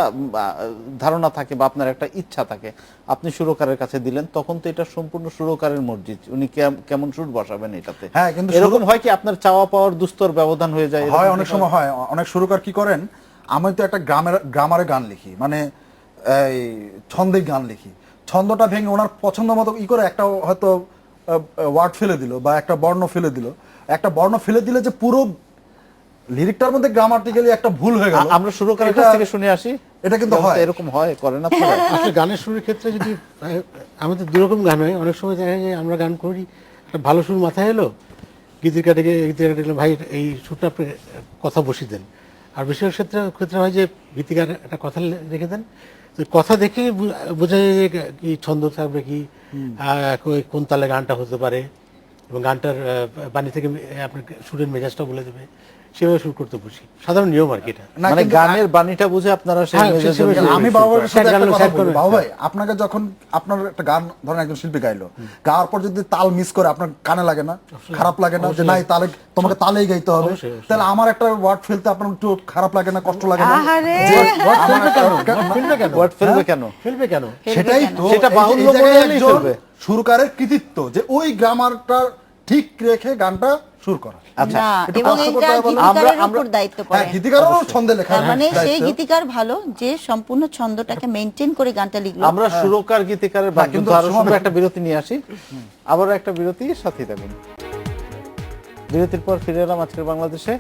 ধারণা থাকে বা আপনার একটা ইচ্ছা থাকে, আপনি সুরকারের কাছে দিলেন, তখন তো এটা সম্পূর্ণ সুরকারের মর্জি, উনি কেমন সুর বসাবেন এটাতে। হ্যাঁ, কিন্তু এরকম হয় কি আপনার চাওয়া পাওয়ার দুস্তর ব্যবধান হয়ে যায়? হয়, এরকম অনেক কি সময় হয়। অনেক সুরকার কি করেন, আমি তো একটা গ্রামারে গান লিখি, মানে এই ছন্দে গান লিখি, ছন্দটা ভেঙে ওনার পছন্দ মতো করে একটা হয়তো ওয়ার্ড ফেলে দিল বা একটা বর্ণ ফেলে দিল, একটা বর্ণ ফেলে দিলে যে পুরো লিরিকটার মধ্যে গ্রামাটিক্যালি একটা ভুল হয়ে গেল। আমরা সুরকারের কাছ থেকে শুনে আসি, এটা কিন্তু হয়। এরকম হয়, করে না আপনারা? আসলে গানের সুরের ক্ষেত্রে যদি আমাদের দুরকম গান হয়, অনেক সময় দেখা যায় আমরা গান করি, একটা ভালো সুর মাথায় এলো, গীতিকার দেখলাম ভাই এই সুরটা আপনি কথা বসিয়ে দেন। আর বেশিরভাগ ক্ষেত্রে হয় যে গীতিকার একটা কথা রেখে দেন, তো কথা দেখে বোঝা যায় যে কি ছন্দ থাকবে, কি কোন তালে গানটা হতে পারে, এবং গানটার বাণী থেকে আপনার সুরের মেজাজটা বলে দেবে, সেভাবে সুর করতে বসি। সাধারণ নিয়ম আর কি এটা। না, মানে কিন্তু গানের বাণীটা বুঝে আপনারা সেই হ্যাঁ, মেজাজে সেভাবে সুর আমি করেন। বাবার সাথে একটা কথা বলি, করবেন। বাবু ভাই, আপনাকে যখন আপনার একটা গান ধরেন একজন শিল্পী গাইলো, গাওয়ার পর যদি তাল মিস করে আপনার কানে লাগে না, খারাপ লাগে না যে নাই তালে তোমাকে তালেই গাইতে হবে? অবশ্যই। তাহলে আমার একটা ওয়ার্ড ফেলতে আপনার একটু খারাপ লাগে না, কষ্ট লাগে না? আহারে! যে ফেলবে কেন? ওয়ার্ড ফেলবে কেন? ফেলবে কেন? সেটাই তো, সেটা এই যে- বাহুল্য এই জায়গায় বলে হলেই একজন ফেলবে। সুরকারের কৃতিত্ব যে ওই গ্রামারটা ঠিক রেখে গানটা সুর করা। আচ্ছা, না, একটু এবং কষ্ট এটা করতে হয় বলো। গীতিকারের আমরা- উপর দায়িত্ব হ্যাঁ, পড়ে। গীতিকারও ছন্দে লেখা তার মানে সেই দায়িত্ব। গীতিকার ভালো যে সম্পূর্ণ ছন্দটাকে মেনটেন করে গানটা লিখলো। আমরা সুরকার গীতিকারের কিন্তু কিন্তু আরো সময়- শুনবো, একটা বিরতি নিয়ে আসি, আবার একটা বিরতি, সাথে থাকুন। বিরতির পর ফিরে এলাম আজকের বাংলাদেশে।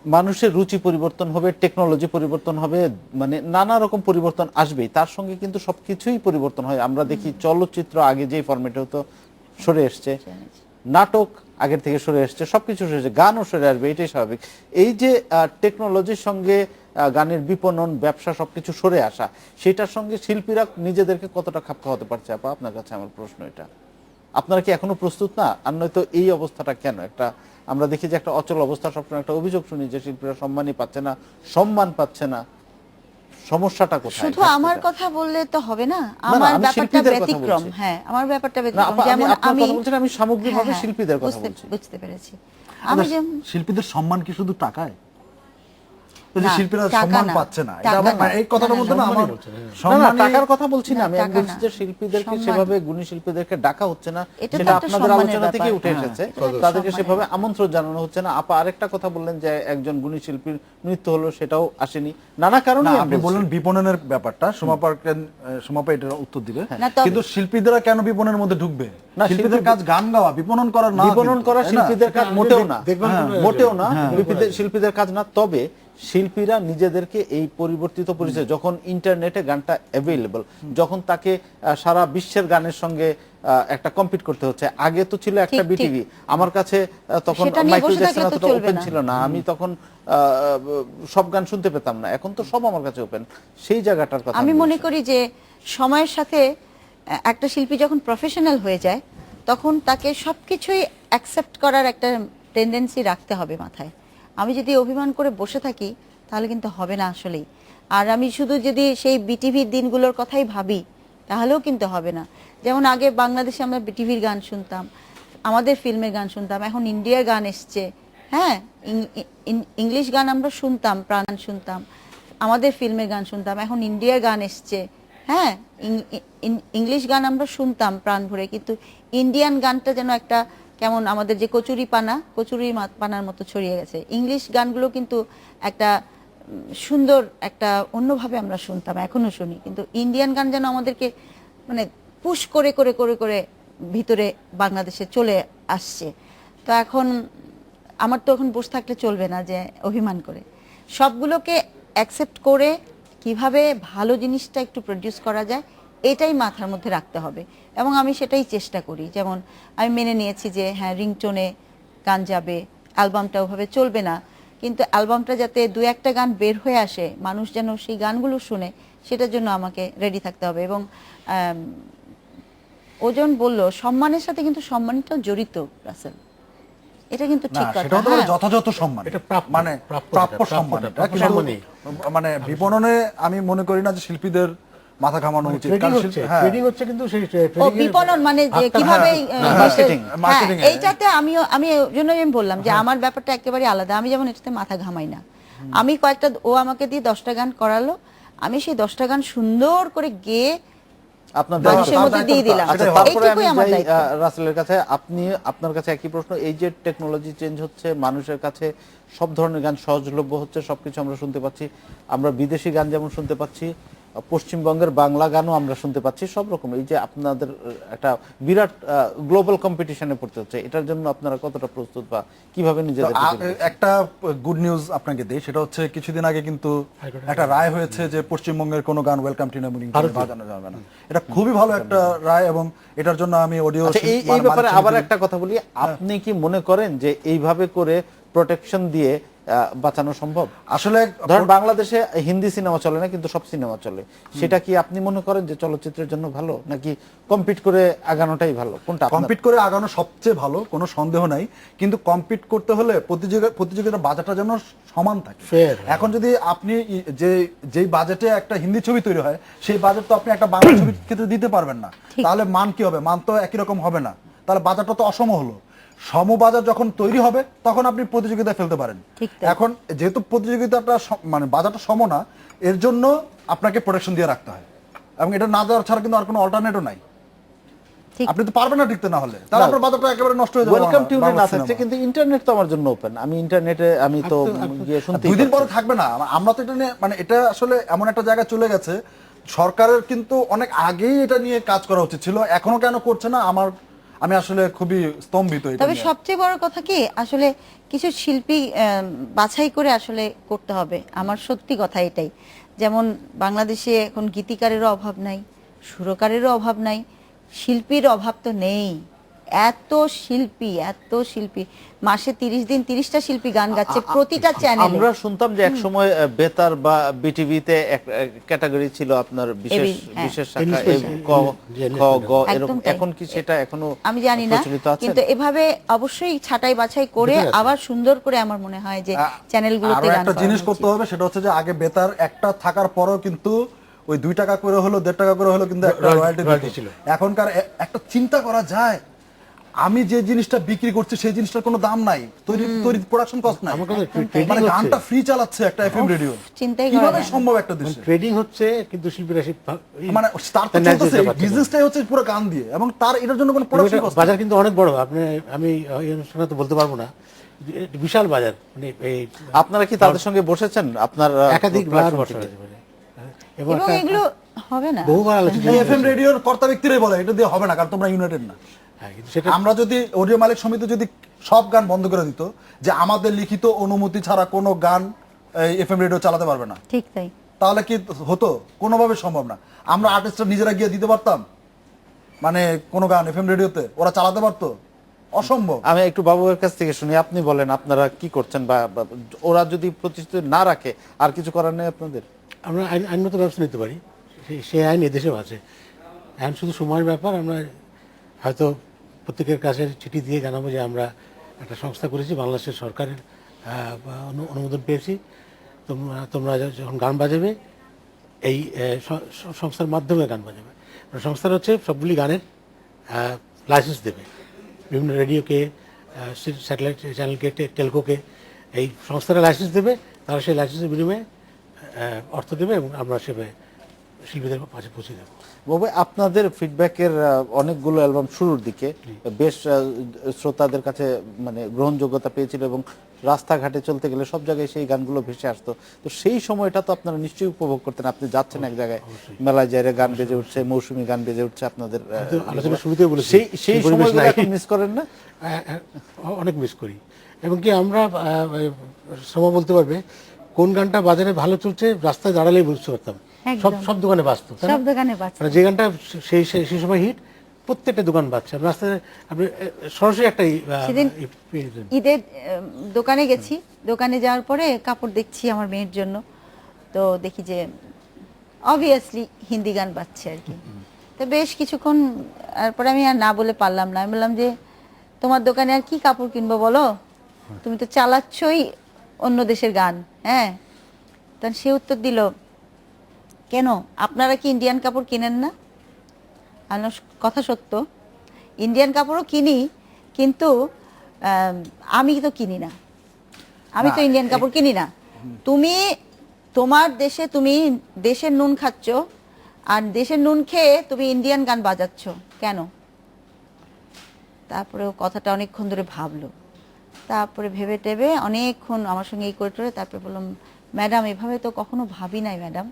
মানুষের রুচি পরিবর্তন হবে, টেকনোলজি পরিবর্তন হবে, মানে নানা রকম পরিবর্তন আসবেই, তার সঙ্গে কিন্তু সবকিছুই পরিবর্তন হয়। আমরা দেখি চলচ্চিত্র আগে যেই ফরম্যাটে হতো সরে এসছে, নাটক আগের থেকে সরে এসছে, সবকিছু সরে এসছে, গানও সরে আসবে, এটাই স্বাভাবিক। এই যে টেকনোলজির সঙ্গে গানের বিপণন, ব্যবসা সবকিছু সরে আসা, সেটার সঙ্গে শিল্পীরা নিজেদেরকে কতটা খাপ খাওয়াতে পারছে? আপা, আপনার কাছে আমার প্রশ্ন এটা, আপনারা কি এখনো প্রস্তুত না? আর নয়তো এই অবস্থাটা কেন? একটা আমরা দেখি যে একটা অচল অবস্থা, সবসময় একটা অভিযোগ শুনি যে শিল্পীরা সম্মানই পাচ্ছে না, সম্মান পাচ্ছে না, সমস্যাটা কোথায়? শুধু আমার কথা বললে তো হবে না, না, আমার আমি ব্যাপারটা শিল্পীদের কথা ব্যতিক্রম। বলছি। হ্যাঁ, আমার ব্যাপারটা না, ব্যতিক্রম। আপা, যেমন আপনার আমি কথা বলছেন, আমি সামগ্রিকভাবে হ্যাঁ, শিল্পীদের কথা বুঝতে- বলছি। বুঝতে পেরেছি। আমি যেমন শিল্পীদের সম্মান কি শুধু টাকায়? তো যে না, শিল্পীরা টাকা সম্মান না, পাচ্ছে না, এটা টাকা আমার না। এই কথাটার না, মধ্যে না সম্মানই আমার বলছে, হ্যাঁ। না, সম্মানই- টাকার কথা বলছি না, আমি টাকা বলছি না। যে শিল্পীদেরকে সম্মান। সেভাবে গুণী শিল্পীদেরকে ডাকা হচ্ছে না, এটা তো সেটা একটা আপনাদের সম্মানের আলোচনা থেকে ব্যাপার। উঠে এসেছে। এটা একটা তাদেরকে সম্মানের সেভাবে আমন্ত্রণ জানানো হচ্ছে না। আপা আরেকটা কথা বললেন যে একজন গুণী শিল্পীর মৃত্যু হলো, সেটাও আসেনি, নানা কারণে না, আপনি বললেন বিপণনের ব্যাপারটা, সোমাপা এটার উত্তর দিবে, না, তবে- কিন্তু শিল্পীরা কেন বিপণনের মধ্যে ঢুকবে? না, শিল্পীদের কাজ গান গাওয়া, বিপণন করা না, বিপণন কিন্তু, করা তাই না? শিল্পীদের কাজ এটা মোটেও না, দেখভাল হ্যাঁ, করে মোটেও না, হ্যাঁ। শিল্পীদের কাজ না। তবে শিল্পীরা নিজেদেরকে এই পরিবর্তিত পরিচয়, যখন ইন্টারনেটে গানটা অ্যাভেলেবল, যখন তাকে সারা বিশ্বের গানের সঙ্গে একটা কম্পিট করতে হচ্ছে। আগে তো ছিল একটা ঠিক, বিটিভি, আমার কাছে তখন সেটা নিয়ে মাইকেল বসে থাকলে জ্যাকসন তো এতটা চলবে ওপেন না। ছিল না, আমি তখন সব গান শুনতে পেতাম না। এখন তো সব আমার কাছে ওপেন, সেই জায়গাটার কথা আমি মনে বলছি। করি যে সময়ের সাথে একটা শিল্পী যখন প্রফেশনাল হয়ে যায় তখন তাকে সবকিছুই অ্যাকসেপ্ট করার একটা টেন্ডেন্সি রাখতে হবে মাথায়। আমি যদি অভিমান করে বসে থাকি তাহলে কিন্তু হবে না আসলেই। আর আমি শুধু যদি সেই বিটিভির দিনগুলোর কথাই ভাবি তাহলেও কিন্তু হবে না। যেমন আগে বাংলাদেশে আমরা বিটিভির গান শুনতাম, আমাদের ফিল্মের গান শুনতাম, এখন ইন্ডিয়ার গান এসছে, হ্যাঁ, ইংলিশ গান আমরা শুনতাম, প্রাণ শুনতাম, আমাদের ফিল্মের গান শুনতাম, এখন ইন্ডিয়ার গান এসছে, হ্যাঁ, ইংলিশ গান আমরা শুনতাম প্রাণ ভরে, কিন্তু ইন্ডিয়ান গানটা যেন একটা কেমন আমাদের যে কচুরি পানার মতো ছড়িয়ে গেছে। ইংলিশ গানগুলো কিন্তু একটা সুন্দর একটা অন্যভাবে আমরা শুনতাম, এখনো শুনি, কিন্তু ইন্ডিয়ান গান যেন আমাদেরকে মানে পুশ করে করে করে করে ভিতরে বাংলাদেশে চলে আসছে। তো এখন আমার তো এখন বসে থাকলে চলবে না যে অভিমান করে, সবগুলোকে অ্যাকসেপ্ট করে কিভাবে ভালো জিনিসটা একটু প্রডিউস করা যায় এটাই মাথার মধ্যে রাখতে হবে, এবং আমি সেটাই চেষ্টা করি। যেমন আমি মেনে নিয়েছি যে হ্যাঁ, রিংটোনে গান যাবে, অ্যালবামটা ওভাবে চলবে না, কিন্তু অ্যালবামটা যাতে দু একটা গান বের হয়ে আসে, মানুষ যেন সেই গানগুলো শুনে, সেটার জন্য আমাকে রেডি থাকতে হবে। এবং ওজন বলল সম্মানের সাথে কিন্তু সম্মানটাও জড়িত, রাসেল, এটা কিন্তু না, ঠিক কথা। সেটা হতে পারে হ্যাঁ। যথাযথ সম্মান, এটা প্রাপ্য, মানে প্রাপ্য প্রাপ্য যেটা, সম্মান, প্রাপ্যটা, এটা কিন্তু সম্মানই। মানে বিপণনে আমি মনে করি না যে শিল্পীদের মাথা ঘামানো উচিত, ট্রেডিং কারণ হচ্ছে, হ্যাঁ, ট্রেডিং হচ্ছে, কিন্তু সেই ও ট্রেডিং বিপণন মানে যে কিভাবে marketing, marketing এ। এইটাতে আমি ওই জন্যই আমি বললাম যে আমার ব্যাপারটা একেবারে আলাদা। আমি যেমন এটাতে মাথা ঘামাই না। আমি ও আমাকে দিয়ে 10টা গান করালো, আমি সেই 10টা গান সুন্দর করে গেয়ে আপনার মানুষের মধ্যে দিয়ে দিলাম। আচ্ছা, তারপরে আমি এইটুকুই আমার যাই দায়িত্ব। রাসেলের কাছে। আপনার কাছে একই প্রশ্ন, এই যে টেকনোলজি চেঞ্জ হচ্ছে, মানুষের কাছে সব ধরনের গান সহজলভ্য হচ্ছে, সবকিছু আমরা শুনতে পাচ্ছি, আমরা বিদেশি গান যেমন শুনতে পাচ্ছি, পশ্চিমবঙ্গের বাংলা গানও আমরা শুনতে পাচ্ছি, সব রকম। এই যে আপনাদের একটা বিরাট গ্লোবাল কম্পিটিশনে পড়তে হচ্ছে, এটার জন্য আপনারা কতটা প্রস্তুত বা কিভাবে নিজেদের একটা গুড নিউজ আপনাকে দেই, সেটা হচ্ছে কিছুদিন আগে কিন্তু একটা রায় হয়েছে যে পশ্চিমবঙ্গের কোনো গান ওয়েলকাম টু নেমুরিং বাজানো যাবে না। এটা খুবই ভালো একটা রায়, এবং এটার জন্য আমি অডিও এই ব্যাপারে আবার একটা কথা বলি, আপনি কি মনে করেন যে এইভাবে করে প্রোটেকশন দিয়ে বাঁচানো সম্ভব? আসলে ধরেন বাংলাদেশে হিন্দি সিনেমা চলে না, কিন্তু সব সিনেমা চলে, সেটা কি আপনি মনে করেন যে চলচ্চিত্রের জন্য ভালো, নাকি কম্পিট করে আগানোটাই ভালো? কোনটা? কম্পিট করে আগানো সবচেয়ে ভালো, কোনো সন্দেহ নাই, কিন্তু কম্পিট করতে হলে প্রতিযোগিতার বাজেটটা যেন সমান থাকে। Fair। এখন যদি আপনি যেই বাজেটে একটা হিন্দি ছবি তৈরি হয়, সেই বাজেট তো আপনি একটা বাংলা ছবির ক্ষেত্রে দিতে পারবেন না, তাহলে মান কি হবে? মান তো একই রকম হবে না, তাহলে বাজারটা তো অসম হলো। সমবাজার যখন তৈরি হবে তখন আপনি প্রতিযোগিতায় ফেলতে পারেন। এখন যেহেতু প্রতিযোগিতাটা মানে বাজারটা সম না, এর জন্য আপনাকে প্রোটেকশন দিয়ে রাখতে হয়, এবং এটা না দেওয়ার ছাড়া কিন্তু আর কোনো অল্টারনেটও নাই। আপনি তো পারবেন না টিকতে, না হলে তাহলে আপনার বাজারটা একেবারে নষ্ট হয়ে যাবে। ওয়েলকাম টিউনে না থাকছে, কিন্তু ইন্টারনেট তো আমার জন্য ওপেন, আমি ইন্টারনেটে আমি তো গিয়ে শুনতে। 2 দিন পরে থাকবে না, আমরা তো এটা নিয়ে মানে এটা আসলে এমন একটা জায়গায় চলে গেছে, সরকারের কিন্তু অনেক আগেই এটা নিয়ে কাজ করা উচিত ছিল, এখনো কেন করছে না আমি আসলে খুবই স্তম্ভিত এটা তবে নিয়ে। সবচেয়ে বড় কথা কি, আসলে কিছু শিল্পী বাছাই করে আসলে করতে হবে। আমার সত্যি কথা এটাই। যেমন বাংলাদেশে এখন গীতিকারেরও অভাব নাই, সুরকারেরও অভাব নাই, শিল্পীর অভাব তো নেই। এত শিল্পী মাসে 30 দিন 30টা শিল্পী গান গাচ্ছে প্রতিটা চ্যানেলে। আমরা শুনতাম যে এক সময় বেতার বা বিটিভিতে এক ক্যাটাগরি ছিল আপনার বিশেষ শাখা, ক খ গ এরকম। এখন কি সেটা এখনো আমি জানি না, কিন্তু এভাবে অবশ্যই ছাঁটাই বাছাই করে আবার সুন্দর করে আমার মনে হয় যে চ্যানেলগুলোতে গান একটা জিনিস করতে হবে, সেটা হচ্ছে যে আগে বেতার একটা থাকার পরও কিন্তু ওই 2 টাকা করে হলো 1.5 টাকা করে হলো কিন্তু একটা রয়্যালটি ছিল। এখনকার একটা চিন্তা করা যায়, আমি যে জিনিসটা বিক্রি করছি সেই জিনিসটার কোনো দাম নাই, তৈরি প্রোডাকশন কস্ট নাই। আমার কথা ট্রেডিং মানে হচ্ছে, গানটা ফ্রি চালাচ্ছে একটা এফএম রেডিও, চিন্তাই করা কিভাবে যায় না। সম্ভব একটা দেশে? ট্রেডিং হচ্ছে কিন্তু শিল্পীরা মানে তার তো চলতেছে বিজনেসটাই হচ্ছে পুরো গান দিয়ে, এবং তার এটার জন্য কোনো প্রোডাকশন কস্ট বাজার কিন্তু অনেক বড়। আপনি আমি এই অনুষ্ঠানে তো বলতে পারবো না, বিশাল বাজার। মানে এই আপনারা কি তাদের সঙ্গে বসেছেন? আপনার একাধিকবার platform বসা থেকে? হয়েছে মানে। এবং এগুলো হবে না। বহুবার আলোচনা এই এফএম রেডিওর কর্তা ব্যক্তিরাই বলে এটা দিয়ে হবে না, কারণ তোমরা ইউনাইটেড না। হ্যাঁ, কিন্তু সেটা আমরা যদি অডিও মালিক সমিতি যদি সব গান বন্ধ করে দিত, যে আমাদের লিখিত অনুমতি ছাড়া কোনো গান এফএম রেডিও চালাতে পারবে না, ঠিক তাই। তাহলে কি হতো? কোনোভাবে সম্ভব না। আমরা আর্টিস্টরা নিজেরা গিয়ে দিতে পারতাম মানে কোনো গান এফএম রেডিওতে? ওরা চালাতে পারতো? অসম্ভব। আমি একটু বাবুর কাছ থেকে শুনি, আপনি বলেন আপনারা কি করছেন, বা ওরা যদি প্রতিষ্ঠিত না রাখে আর কিছু করার নেই আপনাদের? আমরা আইনগত ব্যবস্থা নিতে পারি, সেই আইন এদেশেও আছে। এখন শুধু সময়ের ব্যাপার। আমরা হয়তো প্রত্যেকের কাছে চিঠি দিয়ে জানাবো যে আমরা একটা সংস্থা করেছি, বাংলাদেশের সরকারের অনুমোদন পেয়েছি। তোমরা যখন গান বাজাবে এই সংস্থার মাধ্যমে গান বাজাবে। সংস্থার হচ্ছে সবগুলি গানের লাইসেন্স দেবে বিভিন্ন রেডিওকে, স্যাটেলাইট চ্যানেলকে, টেলকোকে। এই সংস্থারা লাইসেন্স দেবে, তারা সেই লাইসেন্সের বিনিময়ে অর্থ দেবে এবং আমরা সেভাবে শিল্পীদের পাশে পৌঁছে দেবো। বাবু, আপনাদের ফিডব্যাকের অনেকগুলো অ্যালবাম শুরুর দিকে বেশ শ্রোতাদের কাছে মানে গ্রহণযোগ্যতা পেয়েছিল, এবং রাস্তাঘাটে চলতে গেলে সব জায়গায় সেই গানগুলো ভেসে আসতো। তো সেই সময়টা তো আপনারা নিশ্চয়ই উপভোগ করতেন। আপনি যাচ্ছেন এক জায়গায়, মেলায় যাইরে গান বেজে উঠছে, মৌসুমী গান বেজে উঠছে আপনাদের। আলোচনা শুরুতেই বলেছি, সেই সময়গুলো এখন মিস করেন না? অনেক মিস করি। এবং কি আমরা সময় বলতে পারবে কোন গানটা বাজারে ভালো চলছে, রাস্তায় দাঁড়ালেই বুঝতে পারতাম। সব দোকানে বাজতো, সব দোকানে বাজছে। মানে যে গানটা সেই সময় হিট, প্রত্যেকটা দোকান বাজছে। রাস্তায় আপনি সরাসরি একটা ঈদের দোকানে গেছি, দোকানে যাওয়ার পরে কাপড় দেখছি আমার মেয়ের জন্য, তো দেখি যে অবভিয়াসলি হিন্দি গান বাজছে আর কি। তো বেশ কিছুক্ষণ, তারপরে আমি আর না বলে পারলাম না। আমি বললাম যে তোমার দোকানে আর কি কাপড় কিনবো বলো, তুমি তো চালাচ্ছই অন্য দেশের গান। হ্যাঁ, তখন সে উত্তর দিল, কেন আপনারা কি ইন্ডিয়ান কাপড় কিনেন না? আমার কথা সত্য, ইন্ডিয়ান কাপড়ও কিনি, কিন্তু আমি তো কিনি না, আমি তো ইন্ডিয়ান কাপড় কিনি না। তুমি তোমার দেশে তুমি দেশের নুন খাচ্ছ, আর দেশের নুন খেয়ে তুমি ইন্ডিয়ান গান বাজাচ্ছ কেন? তারপরে ও কথাটা অনেকক্ষণ ধরে ভাবলো, তারপরে ভেবে টেবে অনেকক্ষণ আমার সঙ্গে এই করে টোরে তারপরে বললাম, ম্যাডাম এভাবে তো কখনো ভাবি নাই ম্যাডাম।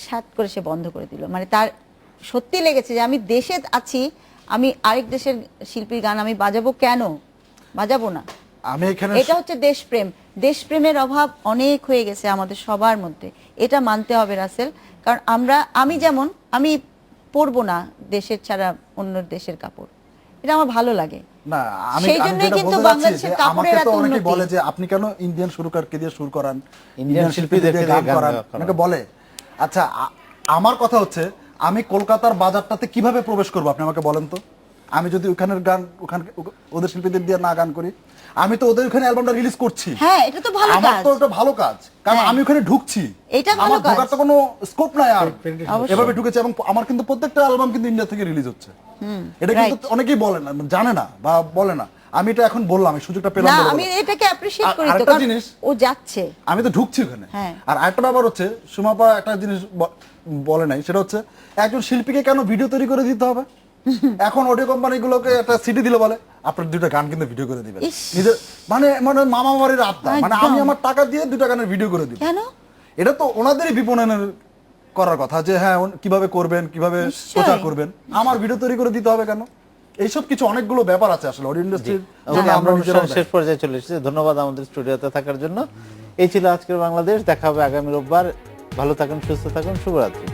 সাত করে সে বন্ধ করে দিল। মানে তার সত্যি লেগেছে যে আমি দেশে আছি, আমি আরেক দেশের শিল্পীর গান আমি বাজাবো কেন? বাজাবো না। আমি এখানে এটা হচ্ছে দেশপ্রেম। দেশপ্রেমের অভাব অনেক হয়ে গেছে আমাদের সবার মধ্যে, এটা মানতে হবে রাসেল। কারণ আমি যেমন আমি পরবো না দেশের ছাড়া অন্য দেশের কাপড়, এটা আমার ভালো লাগে না। আমি সেই জন্যই কিন্তু বাংলাদেশের কাপড়ের এত অনেকে উন্নতি। বলে যে আপনি কেন ইন্ডিয়ান সুরকারকে দিয়ে সুর করান, ইন্ডিয়ান শিল্পীদের দিয়ে গান গান করান, করান। অনেকে বলে। আচ্ছা, আমার কথা হচ্ছে আমি কলকাতার বাজারটাতে কিভাবে প্রবেশ করবো আপনি আমাকে বলেন তো। আমি যদি ওখানের গান ওদের শিল্পীদের দিয়ে না গান করি, আমি তো ওদের ওখানে অ্যালবামটা রিলিজ করছি। হ্যাঁ, এটা তো ভালো আমার কাজ। তো এটা ভালো কাজ, কারণ হ্যাঁ। আমি ওখানে ঢুকছি, এটা ভালো আমার কাজ। ঢোকার তো কোনো স্কোপ নাই আর। অবশ্যই। এভাবে ঢুকেছে, এবং আমার কিন্তু প্রত্যেকটা অ্যালবাম কিন্তু ইন্ডিয়া থেকে রিলিজ হচ্ছে। এটা কিন্তু right. অনেকেই বলে না, জানে না বা বলে না। আমি এটা এখন বললাম, এই সুযোগটা পেলাম না, বলে আমি বললাম। এটাকে অ্যাপ্রিশিয়েট করি তো, আরেকটা কারণ জিনিস, ও যাচ্ছে। আমি তো ঢুকছি ওখানে। হ্যাঁ। আর আরেকটা ব্যাপার হচ্ছে, সুমাপা একটা জিনিস বলে নাই, সেটা হচ্ছে একজন শিল্পীকে কেন ভিডিও তৈরি করে দিতে হবে? এখন অডিও কোম্পানিগুলোকে একটা সিডি দিলে বলে আপনার দুইটা গান কিন্তু ভিডিও করে দিবেন, ইস। নিজের মানে মানে মামা বাড়ির আত্মা, মানে একদম। আমি আমার টাকা দিয়ে দুইটা গানের ভিডিও করে দিব। কেন? এটা তো ওনাদেরই বিপণনের করার কথা, যে হ্যাঁ কিভাবে করবেন, কিভাবে নিশ্চয়ই। প্রচার করবেন, আমার ভিডিও তৈরি করে দিতে হবে কেন? এইসব কিছু অনেকগুলো ব্যাপার আছে আসলে অডিও ইন্ডাস্ট্রির। আমরা অনুষ্ঠানের শেষ পর্যায়ে চলে এসেছি। ধন্যবাদ আমাদের স্টুডিওতে থাকার জন্য। এই ছিল আজকের বাংলাদেশ। দেখা হবে আগামী রোববার। ভালো থাকুন, সুস্থ থাকুন, শুভরাত্রি।